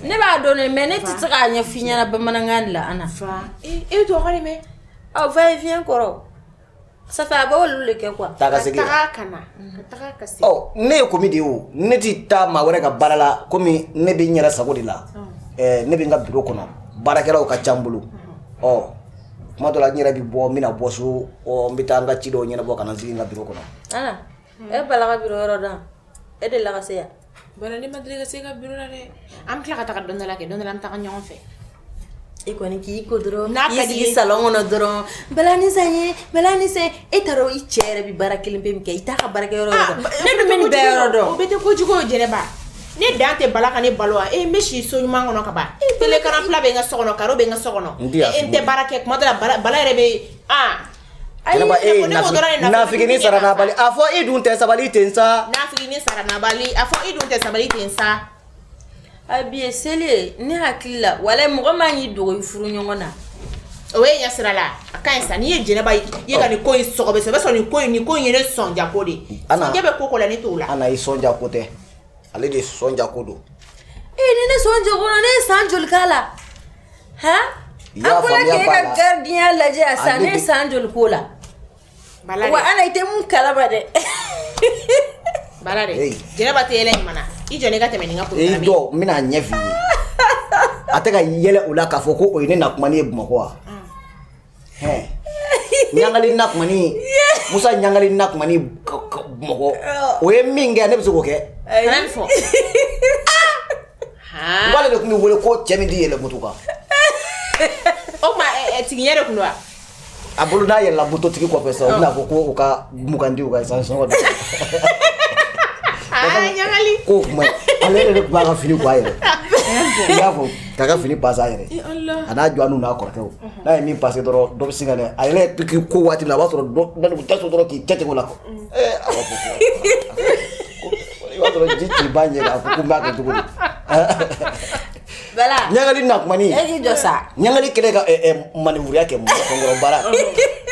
ne b'a dɔn dɛ mais ne tɛ se k'a ɲɛfɔ I ɲɛna bamanankan de la Ana e bɛ tɔgɔ de mɛn va-et-vient kɔrɔ ça fait a bɛ olu de kɛ quoi taa ka segin ne ye komi de ye o ne tɛ taa maa wɛrɛ ka baara la komi ne bɛ n yɛrɛ sago de la ne bɛ n ka bureau kɔnɔ baarakɛlaw ka ca n bolo kuma dɔ la n yɛrɛ bɛ bɔ n bɛna bɔ so n bɛ taa n ka ci dɔw ɲɛnabɔ ka na n sigi n ka bureau kɔnɔ Ana e Bala ka bureau yɔrɔ dɔn e de la ka se yan Bala ne ma deli ka se ka bureau la dɛ an bɛ tila ka taga don dɔ la kɛ don dɔ la an bɛ taga ɲɔgɔn fɛ e kɔni k'i ko dɔrɔn n'a ka I sigi salon kɔnɔ dɔrɔn Bala ni san ye Bala ni san e t'a dɔn I cɛ yɛrɛ bɛ baara kelen pe min kɛ I t'a ka baarakɛ yɔrɔ dɔn ne dun bɛ nin bɛɛ yɔrɔ dɔn o bɛ tɛ kojugu ye Jɛnɛba ne dan tɛ Bala ka ne balo wa n bɛ si so ɲuman kɔnɔ ka ban télécaran fila bɛ n ka so kɔnɔ karo bɛ n ka so kɔnɔ n tɛ baara kɛ kuma dɔ la Bala yɛrɛ bɛ Jɛnɛba e ye nafigini sara nabali a fɔ I dun tɛ sabali ten sa nafigini sara nabali a fɔ I dun tɛ sabali ten sa a bi ye seli ye ne hakili la wala mɔgɔ man k'i dogo I furu ɲɔgɔn na o ye ɲɛ sira la a ka ɲi sa n'i ye Jɛnɛba ye ka nin ko in sɔgɔbɛ sɔgɔ sɔrɔ nin ko in ye ne sɔnja ko de sɔnja bɛ ko la ne t'o la Ana I sɔnja ko tɛ ale de sɔnja ko don ni ne sɔnja ko ne ye san joli k'a la an ko k'e ka gardien lajɛ a san ne ye san joli k'o la Bala wa Ana I tɛ mun kalama dɛ Bala de Jɛnɛba tɛ yɛlɛ ɲuman na I jɔ ne ka tɛmɛ nin ka programme ye dɔ n bɛna ɲɛ f'i ye a tɛ ka yɛlɛ o la k'a fɔ ko o ye ne nakumani ye Bamakɔ wa ɲangali nakumani Musa ɲangali nakumani Bamakɔ o ye min kɛ ne bɛ se k'o kɛ kana nin fɔ n k'ale de tun bɛ wele ko cɛ min tɛ yɛlɛ moto kan o tuma tigiɲɛ de tun don wa a bolo n'a yɛlɛla moto tigi kɔfɛ sa o bɛna fɔ ko u ka mugandiw ka essence sɔngɔ dɔn ɲangali ko kuma ale yɛrɛ de tun b'a ka fini bɔ a yɛrɛ I y'a fɔ k'a ka fini passe a yɛrɛ a n'a jɔ n'u n'a kɔrɔkɛw n'a ye min passe dɔrɔn dɔ bɛ sin ka ne a yɛrɛ k'i ko waati min na a b'a sɔrɔ dɔ bɛ taa so dɔrɔn k'i cɛ tigɛ o la a b'a fɔ i b'a sɔrɔ ji ci ba ɲɛ k'a fɔ ko n b'a kɛ cogo di Bala ɲangali nakumani e k'i jɔ sa ɲangali kɛlen ka manewuruya kɛ kɔnkɔrɔ baara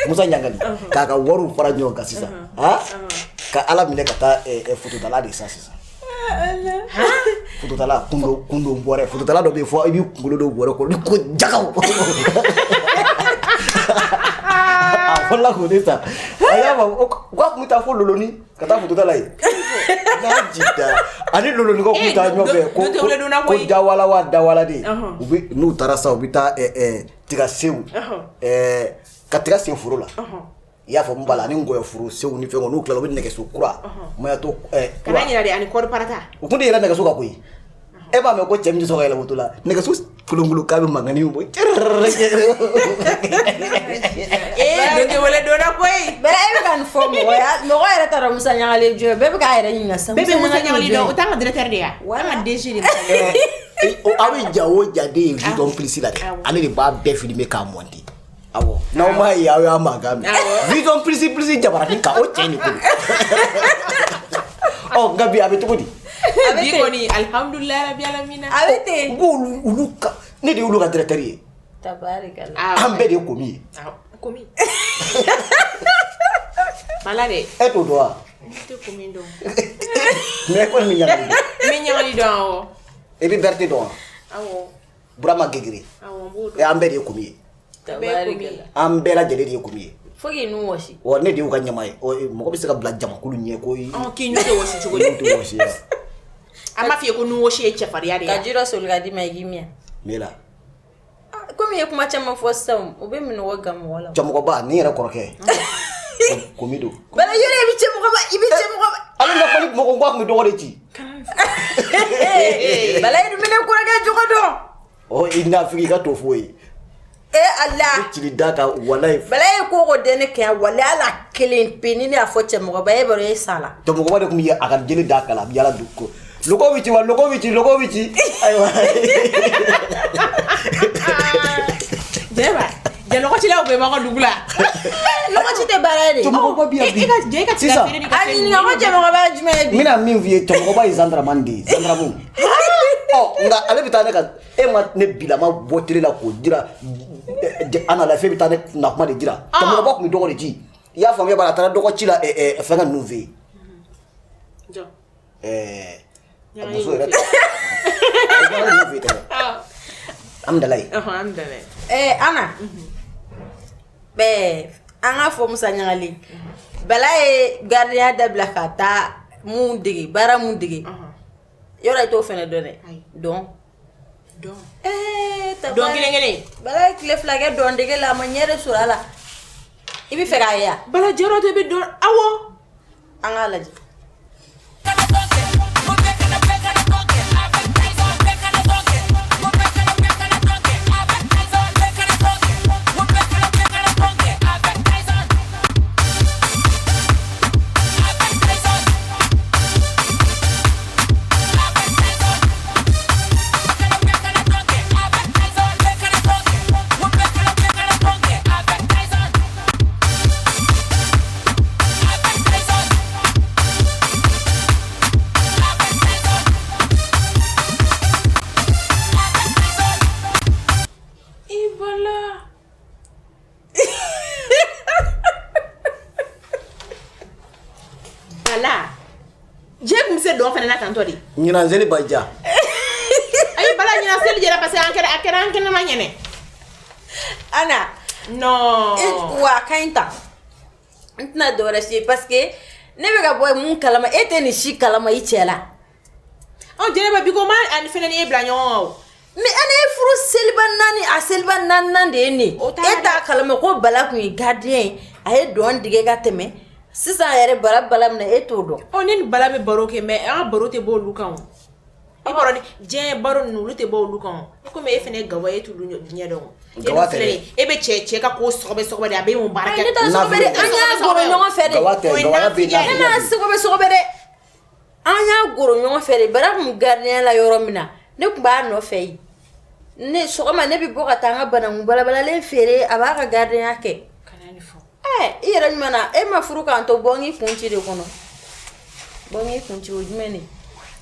Musa ɲangali k'a ka wariw fara ɲɔgɔn kan sisan ka Ala minɛ ka taa fototala de sa sisan fototala kundo bɔrɛ fototala dɔ bɛ yen fɔ I b'i kunkolo don bɔrɛ kɔnɔ ni ko jagaw a fɔlɔla k'o de sa a y'a fɔ k'a tun bɛ taa fo Loloni ka taa fototala ye n'a jita ani Loloni ko k'u taa ɲɔgɔn fɛ ko dawala wa dawala de u bɛ n'u taara sa u bɛ taa tigasenw ka tiga sen foro la I y'a fɔ n bala ani ngɔyɔ furu sew ni fɛn n'u tilala u bɛ nɛgɛso kura mayato kana ɲinɛ de ani kɔɔri parata u tun tɛ yɛlɛ nɛgɛso kan koyi e b'a mɛn ko cɛ min tɛ sɔn ka yɛlɛ moto la nɛgɛso kolonkolon k'a bɛ mankanni bɔ don tɛ wele donna koyi Bala e bɛ ka nin fɔ mɔgɔ yɛrɛ t'a dɔn Musa ɲangali ye jumɛn bɛɛ bɛ k'a yɛrɛ ɲininka sa bɛɛ bɛ Musa ɲangali dɔn o t'an ka directeur de ye wa an ka DG de aw bɛ ja o ja de ye vidon pilisi la dɛ ale de b'a bɛɛ filmer k'a monter awɔ n'aw m'a ye aw y'a mankan mɛn vidon pilisi jabaranin kan o cɛ ni ko nka bi a bɛ cogo di bi kɔni alhamdulilayi rabi alamina a bɛ ten n ko olu ka ne de y'olu ka directeur ye tabarikala an bɛɛ de ye komi ye komi Bala de e t'o dɔn wa n tɛ komi dɔn mais kɔni bɛ ɲagali dɔn n bɛ ɲagali dɔn awɔ e bɛ Berete dɔn wa awɔ Burama Gegere awɔ n b'o dɔn an bɛɛ de ye komi ye tabarikala an bɛɛ lajɛlen de ye komi ye fo k'i nun wɔsi wa ne de y'u ka ɲɛmaa ye mɔgɔ bɛ se ka bila jamakulu ɲɛ ko k'i nu tɛ wɔsi cogo di n'u tɛ wɔsi ye an b'a f'i ye ko nu wɔsi ye cɛfarinya de ye ka ji dɔ soli ka d'i ma i k'i min mais la komi i ye kuma caman fɔ sisan o bɛ minɔgɔ gan mɔgɔ la jamɔgɔba ni yɛrɛ kɔrɔkɛ komido bala yore bi ce mo ba ibi ce mo ba ala na ko mo ko ngwa do wala ci bala yi mine ko ga jogo do o ina fiki ka to foyi Allah ci data wallahi bala yi ko ko dene ke wala ala kelen penini a fo ce mo ba e baro e sala to mo ko de kum ya aka jeli data la yala dukko Lukovic aywa Deba je loko ci law be ma ko dugula loko ci te barade to mo ko biya bi je ka ci la fere ni ka ani nga mo je mo ba jume bi mina min vie to mo ba Sandra Mandi Sandra Mum nga ale bitane ka e ma ne bila ma botire la ko dira ana la fe bitane na kuma de dira to mo ba ko mi dogore ji ya fa me bala tara dogo ci la fa nga nouveau jo abuso rek amdalay alhamdulillah ana be anga fo musa nyangali bala e gardien dabla kata mun digi bara mun digi yora to fene donné don don gele bala kle flage don digi la manière sur ala ibi fera ya bala jero to be don awo anga laji Nyina zeli baja ay bala nyina sel jera parce que ankere ma nyene ana no wa kainta ntna dora shi parce que ne be ga boy mun kalama ete ni shi kalama yichela o jere ba bigo ma an fene ni ebla nyo mi ane furu selban nan de ni eta kalama ko bala ku gardien ay don dige ga teme sisa yare bala na eto do o ni bala be baro ke me a baro te bo lukan e baro ni je baro nu lu te bo lukan ko me fene gawa etu lu nya do gawa te e be che ka ko sobe de abe mo baraka na fere anya goro nyongo fere gawa be na sobe de anya goro nyongo fere bara mu gardien la yoro mina ne ku ba no fei ne sogoma ne bi boka tanga bana mu bala le fere aba ka gardien ake ira mana ma furu kan to bongi funci de kono bongi funci o jumene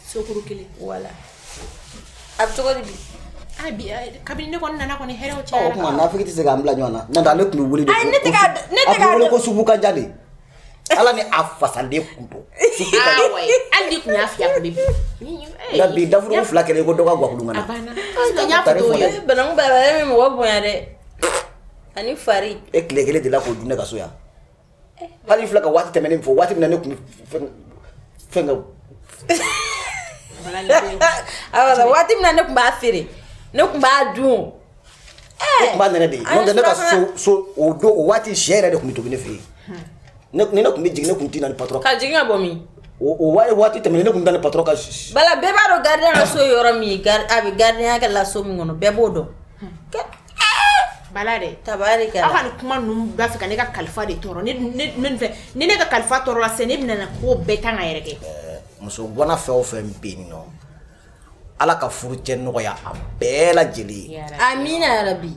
sokuru kile wala ab to ko bi abi kabini ne kon nana kon here o oh cha kuma na fikiti se gambla nyona na dale ku wuli de ne tega ko subuka jade ala ni afasande kudo ah way andi ku nyafi ya ko bibi na bi dafuru fula kele ko doga gwa kudungana abana to nyafi to ye bana mu baba me mo boya de ani fari eklegele de la ko dunne ka soya hali fula ka wati temene fo wati mina ne ku fenga awala wati mina ne ku ba fere ne ku ba dun ba nene de non de ne ka so o do o wati shere de ku mi to bine fe ne ku mi jigne ku tina ni patron ka jigne bomi o wati temene ne ku ndane patron ka bala be ba do gardien la so yoro mi abi gardien ka la so mi ngono be bodo balade tabarika akan kuma num ba fika ne ka kalfa de toro ne ka kalfa toro la sene bina na ko betanga yereke muso bona fe o fe mbini no ala ka furu cɛ nɔgɔya a bɛɛ lajɛlen amina ya rabbi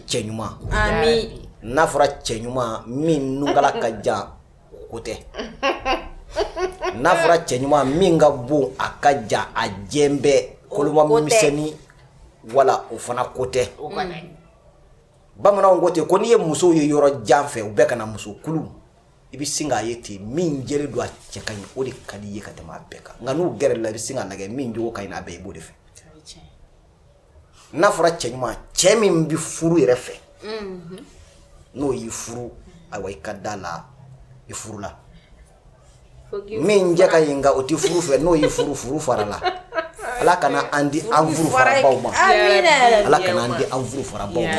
cɛ ɲuman amin n'a fɔra cɛ ɲuman min nungala ka jan ko tɛ n'a fɔra cɛ ɲuman min ka bon a ka jan a jɛn bɛɛ koloma misɛnni wala o fana ko tɛ bamananw ko ten ko n'i ye musow ye yɔrɔ jan fɛ u bɛɛ kana muso kulu i bɛ sin k'a ye ten min jɛlen don a cɛ ka ɲi o de ka di i ye ka tɛmɛ a bɛɛ kan nka n'u gɛrɛ la i bɛ sin ka nɛgɛ min jogo ka ɲi n'a bɛɛ i b'o de fɛ n'a fɔra cɛ ɲuman cɛ min bɛ furu yɛrɛ fɛ n'o y'i furu ayiwa i ka da la i furu la min jɛ ka ɲi nka o tɛ furu fɛ n'o y'i furu furu fara la ala kana an di an furu fara baw ma ala kana an di an furu fara baw ma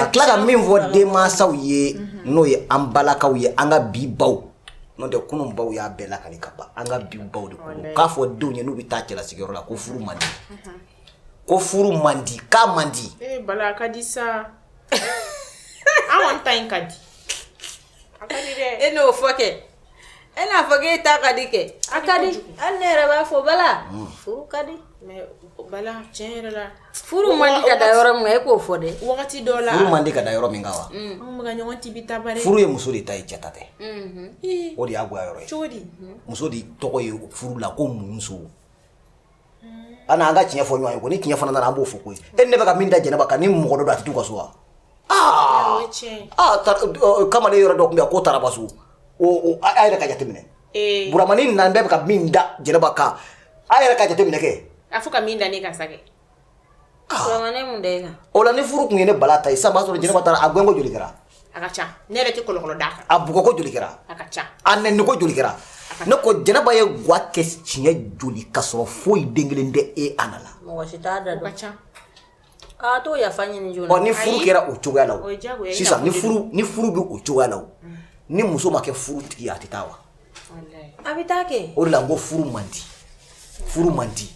ka tila ka min fɔ denmansaw ye n'o ye an balakaw ye an ka bi baw n'o tɛ kunun baw y'a bɛɛ lakali ka ban an ka bi baw de kɔnɔ k'a fɔ denw ye n'u bɛ taa cɛlasigiyɔrɔ la ko furu man di ko furu man di k'a man di Bala a ka di sa an ta in ka di a ka di dɛ e n'o fɔ kɛ e n'a fɔ k'e ta ka di kɛ a ka di hali ne yɛrɛ b'a fɔ Bala furu ka di mais Bala tiɲɛ yɛrɛ la furu man di ka da yɔrɔ min e k'o fɔ dɛ wagati dɔ la furu man di ka da yɔrɔ min kan wa an bɛ ka ɲɔgɔn tibi ta bare furu ye muso de ta ye cɛ ta tɛ o de y'a goya yɔrɔ ye cogo di muso de tɔgɔ ye furu la ko muso ana an ka tiɲɛ fɔ ɲɔgɔn ye ko ni tiɲɛ fana nana an b'o fɔ koyi e ne bɛ ka min da Jɛnɛba kan ni mɔgɔ dɔ don a tɛ t'u ka so wa kamalen yɔrɔ dɔ tun bɛ yan k'o Tarabaso a yɛrɛ ka jateminɛ Buramani nan bɛɛ bɛ ka min da Jɛnɛba kan a yɛrɛ ka jateminɛ kɛ a fɔ ka min da ne kan sa kɛ Buramani mun da e kan o la ni furu tun ye ne Bala ta ye sisan b'a sɔrɔ Jɛnɛba taara a gɛnko joli kɛra a ka ca ne yɛrɛ tɛ kɔlɔkɔlɔ d'a kan a bugɔko joli kɛra a ka ca a nɛniko joli kɛra ne ko Jɛnɛba ye gwa kɛ tiɲɛ joli ka sɔrɔ foyi den kelen tɛ e ana la mɔgɔ si t'a da o ka dɔn ca a t'o yafa ɲini joona ni furu kɛra o cogoya la o ye diyagoya ye sisan ni furu bɛ o cogoya la ni muso ma kɛ furu tigi ye a tɛ taa wa a bɛ taa kɛ o de la n ko furu man di furu man di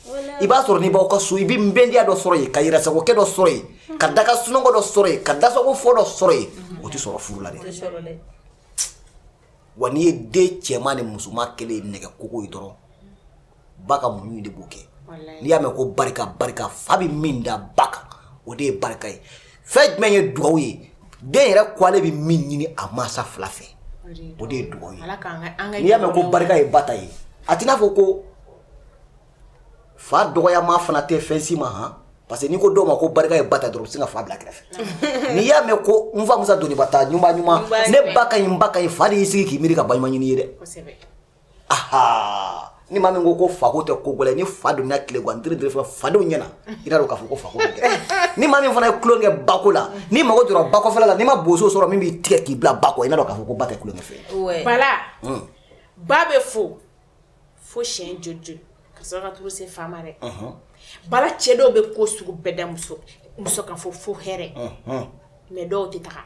i b'a sɔrɔ n'i b'aw ka so i bɛ nbɛndiya dɔ sɔrɔ yen ka yɛrɛsagokɛ dɔ sɔrɔ yen ka daga sunɔgɔ dɔ sɔrɔ yen ka dasagofɔ dɔ sɔrɔ yen o tɛ sɔrɔ furu la dɛ wa n'i ye den cɛman ni musoman kelen nɛgɛ kogo ye dɔrɔn ba ka muɲu de b'o kɛ n'i y'a mɛn ko barika barika fa bɛ min da ba kan o de ye barika ye fɛn jumɛn ye dugawu ye den yɛrɛ ko ale bɛ min ɲini a mansa fila fɛ o de ye dugawu ye n'i y'a mɛn ko barika ye ba ta ye a t'i n'a fɔ ko fa dɔgɔyama fana tɛ fɛn si ma han parce que n'i ko dɔw ma ko barika ye ba ta dɔrɔn u bɛ sin ka fa bila kɛrɛfɛ n'i y'a mɛn ko n fa musa doniba ta ɲuman ne ba ka ɲi n ba ka ɲi fa de y'i sigi k'i miiri ka baɲuman ɲini ye dɛ aha ni maa min ko fako tɛ ko gɛlɛn ni fa donna tile gan diri fɛ fadenw ɲɛna i n'a dɔn k'a fɔ ko fako tɛ ni maa min fana ye kulonkɛ bako la ni mago jɔra bakɔfɛla la n'i ma boso sɔrɔ min b'i tigɛ k'i bila bako i n'a dɔn k'a fɔ ko ba tɛ kulonkɛ fɛ Bala ba bɛ fo siɲɛ joli ka sɔrɔ ka turu se fa ma dɛ Bala cɛ dɔw bɛ ko sugu bɛɛ da muso kan fo hɛrɛ mais dɔw tɛ taga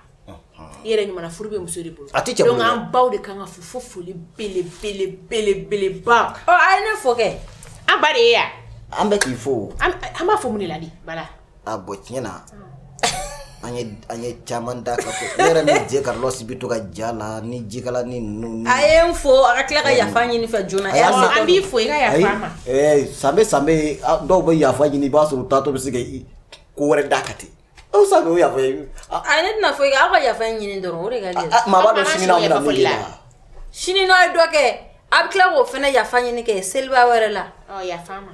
i yɛrɛ ɲuman furu bɛ muso de bolo donc an baw de kan ka fo foli belebeleba a ye ne fɔ kɛ an ba de ye yan an bɛ k'i fo an b'a fɔ mun de la di Bala a bɔ tiɲɛ na an ye caman da ka fɔ ne yɛrɛ ni je Carlos bɛ to ka ja la ni jikala ni ninnu a ye n fo a ka tila ka yafa ɲini fɛ joona an b'i fo i ka yafa ma sanbe dɔw bɛ yafa ɲini i b'a sɔrɔ taatɔ bɛ se ka ko wɛrɛ da ka ten aw sanbe o yafa ye a ne tɛna fɔ i ka aw ka yafa ɲini dɔrɔn o de ka di maa b'a dɔn sini n'aw bɛna min kɛ la sini n'aw ye dɔ kɛ a bɛ tila k'o fana yafa ɲini kɛ seliba wɛrɛ la yafa ma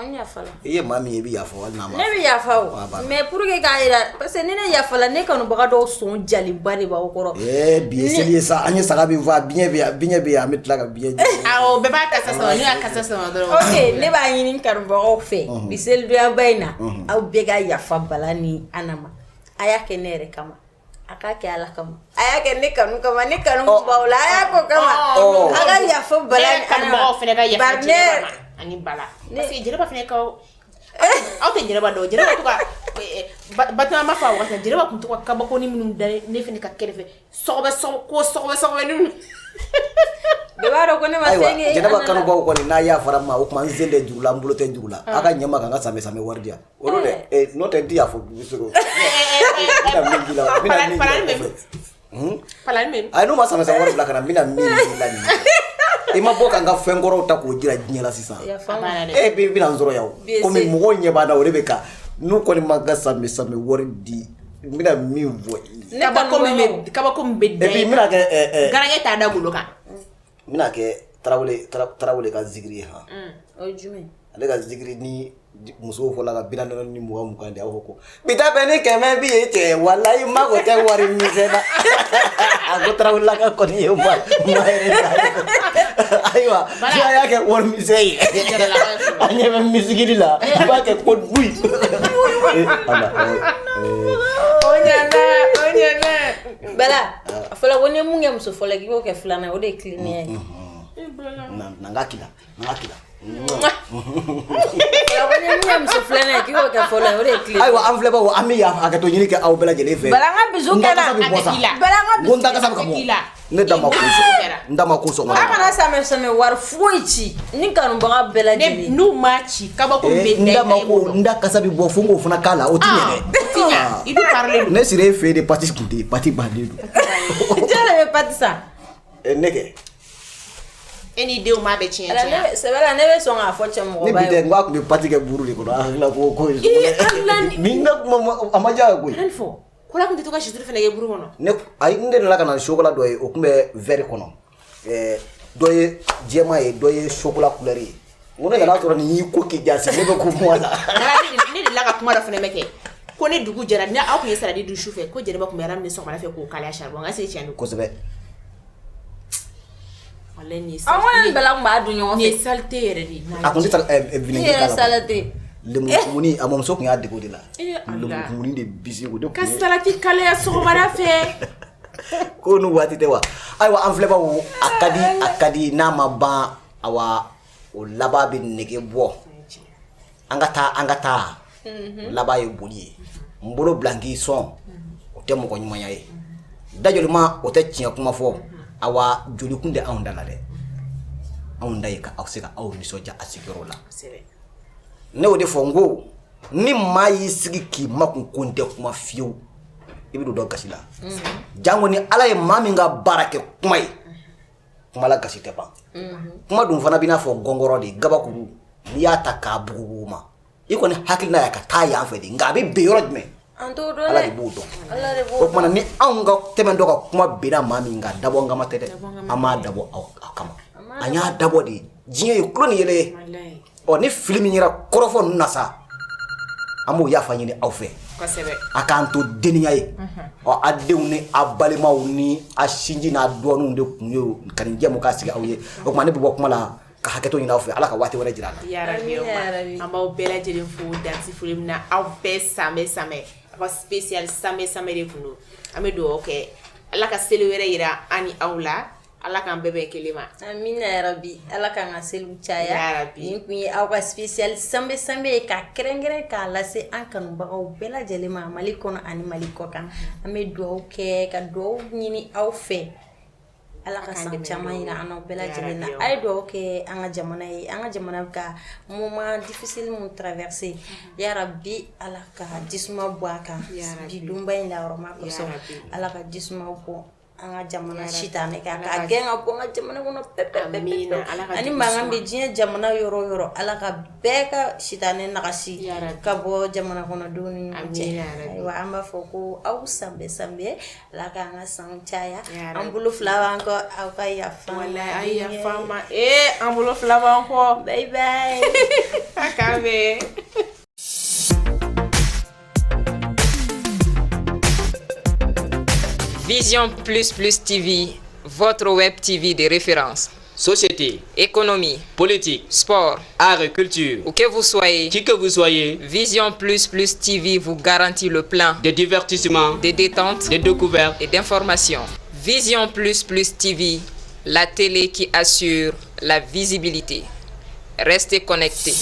n yafa la i ye maa min ye i bɛ yafa wali n'a ma ne bɛ yafa o mais pour que k'a jira parce que ni ne yafa la ne kanubaga dɔw sɔn jaliba de b'aw kɔrɔ bi ye seli ye sa an ye saga min fɔ a biɲɛ bɛ yan an bɛ tila ka biɲɛ jɛ awɔ bɛɛ b'a kasa sama ne y'a kasa sama dɔrɔn ok ne b'a ɲini kanubagaw fɛ bi selidoyaba in na aw bɛɛ ka yafa Bala ni Ana ma a y'a kɛ ne yɛrɛ kama a k'a kɛ Ala kama a y'a kɛ ne kanu kama ne kanu b'aw la a y'a k'o kama a ka yafa Bala ni Ana ma kanubagaw fɛnɛ ka yafa Jɛnɛba ma ani Bala parce que Jɛnɛba fɛnɛ ka aw tɛ Jɛnɛba dɔn Jɛnɛba to ka Batoma ma fɔ a waati Jɛnɛba tun to ka kabakoni minnu da ne fɛnɛ ka kɛrɛfɛ sɔgɔbɛ ninnu bɛɛ b'a dɔn ko ne ma fɛn kɛ Jɛnɛba kanubaw kɔni n'a y'a fara ma o tuma n sen tɛ juru la n bolo tɛ juru la a ka ɲɛma kan ka samɛ wari di yan olu dɛ n'o tɛ n tɛ yafa bugusogo ayi n'u ma samɛ wari bila ka na n bɛna min la nin i ma bɔ ka n ka fɛn kɔrɔw ta k'o jira diɲɛ la sisan e bɛna n sɔrɔ yan komi mɔgɔw ɲɛ b'a la o de bɛ ka n'u kɔni ma ka samɛ wari di n bɛna min fɔ kabako min bɛ da et puis n bɛna kɛ garankɛ t'a da golo kan n bɛna kɛ Tarawele ka zikiri ye han o ye jumɛn ale ka zikiri ni musow fɔla ka 40 ni 20 de a fɔ ko bi ta bɛ ni 100 bi ye cɛ walayi n mago tɛ wari misɛn na a ko Tarawele ka kɔni ye ma yɛrɛ ayiwa a y'a kɛ wari misɛn ye a ɲɛ bɛ misigiri la i b'a kɛ ko buyi o ɲɛna Bala a fɔla ko ni mun kɛ muso fɔlɔ k'i b'o kɛ filanan o de ye kiliniya ye na n ka kila Ayiwa an filɛbaw an bɛ yafa hakɛto ɲini kɛ aw bɛɛ lajɛlen fɛ. Bala n ka bisu kɛra. N da kasa bɛ bɔ sa. Bala n ka N ko n da bisu kasa bɛ ka bɔ. Ne da ma kun sɔn. N da ma kun sɔn. A kana samɛ wari foyi ci ni kanubaga bɛɛ lajɛlen. N'u ma ci kabako bɛ n da ma ko n da kasa bɛ bɔ fo n k'o fana k'a la o ti ɲɛ dɛ. I bɛ parler don. Ne sira e fɛ yen de pati kun tɛ yen pati bannen don. Jara bɛ pati sa. Ne kɛ. E ni denw m'a bɛ tiɲɛ tiɲɛ. C'est vrai ne bɛ sɔn k'a fɔ cɛ mɔgɔ ba ye. Ne bi tɛ n ko a tun bɛ pati kɛ buru de kɔnɔ a hakilila ko ye. Min na kuma a ma diya koyi. Fɔ ko la tun tɛ to ka situlu fana kɛ buru kɔnɔ. Ne ayi n delila ka na chocolat dɔ ye o tun bɛ verre kɔnɔ dɔ ye jɛman ye dɔ ye chocolat couleur ye n ko ne nana sɔrɔ nin y'i ko k'i jasi ne bɛ ko kuma la. Ne delila ka kuma dɔ fana mɛ kɛ ko ne dugu jɛra ni aw tun ye saladi dun su fɛ ko jɛnɛba tun bɛ yɔrɔ min sɔgɔmada fɛ k'o kalaya charbon nka se tiɲɛ don. Kosɛbɛ. An bɛla tun b'a dun ɲɔgɔn fɛ. Nin ye saleté yɛrɛ de ye. A kun tɛ taa vinaigre k'a la. Saleté. Lemurukumuni a mɔmuso tun y'a dege o de la. Lemurukumuni de bisi o de kun ye. Ka salati kalaya sɔgɔmada fɛ. Ko ni waati tɛ wa ayiwa an filɛbaw a ka di n'a ma ban awa o laban bɛ nege bɔ an ka taa o laban ye boli ye n bolo bila n k'i sɔn o tɛ mɔgɔ ɲumanya ye dajɔlima o tɛ tiɲɛ kuma fɔ awa joli kun tɛ anw da la dɛ anw da ye ka aw se ka aw nisɔndiya a sigiyɔrɔ la ne y'o de fɔ n ko ni maa y'i sigi k'i makun ko n tɛ kuma fiyewu i bɛ don dɔ gasi la jango ni ala ye maa min ka baara kɛ kuma ye kuma la gasi tɛ ban kuma dun fana b'i n'a fɔ gɔngɔrɔ de gabakuru n'i y'a ta k'a bugubugu ma i kɔni hakilina y'a ka taa yan fɛ de nka a bɛ ben yɔrɔ jumɛn ala de b'o dɔn o kumana ni anw ka tɛmɛ dɔ ka kuma benna maa min kan dabɔ n kama tɛ dɛ an m'a dabɔ aw kama an y'a dabɔ de diɲɛ ye tulo ni yɛlɛ ye ɔ ni fili min yɛrɛ kɔrɔfɔ ninnu na sa an b'o yafa ɲini aw fɛ a k'an to deniya ye ɔ a denw ni a balimaw ni a sinji n'a dɔɔninw de kun ye ka nin jɛmu k'a sigi aw ye o kuma ne bɛ bɔ kuma la ka hakɛto ɲini aw fɛ ala ka waati wɛrɛ jira a la. Yarabi an b'aw bɛɛ lajɛlen fo dansi foli min na aw bɛɛ samɛ aw ka spécial samɛ de kun don an bɛ dugawu kɛ ala ka seli wɛrɛ yira an ni aw la ala k'an bɛɛ bɛn kelen ma. Amina yarabi ala k'an ka seliw caya nin kun ye aw ka spécial samɛ ye ka kɛrɛnkɛrɛn k'a lase an kanubagaw bɛɛ lajɛlen ma Mali kɔnɔ ani Mali kɔ kan an bɛ dugawu kɛ ka dugawu ɲini aw fɛ ala ka san caman yira an n'aw bɛɛ lajɛlen na a ye dugawu kɛ an ka jamana ye an ka jamana bɛ ka moment difficile mun traverser yarabi ala ka jisuma bɔ a kan bi dunba in la yɔrɔ ma kosɔn ala ka jisuma bɔ an ka jamana sitanɛ kan ka gɛn ka bɔ an ka jamana kɔnɔ pɛpɛpɛpɛ ani mankan bɛ diɲɛ jamana yɔrɔ o yɔrɔ ala ka bɛɛ ka sitanɛ nagasi ka bɔ jamana kɔnɔdenw ni ɲɔgɔn cɛ ayiwa an b'a fɔ ko aw sanbɛ ala k'an ka san caya an bolo fila b'an kɔ aw ka yafa a yafa ma an bolo fila b'an kɔ bye bye a k'an bɛn. Vision Plus Plus TV, votre web TV de référence. Société, économie, politique, sport, art et culture. Où que vous soyez, qui que vous soyez, Vision Plus Plus TV vous garantit le plan de divertissement, de détente, de découverte et d'information. Vision Plus Plus TV, la télé qui assure la visibilité. Restez connectés.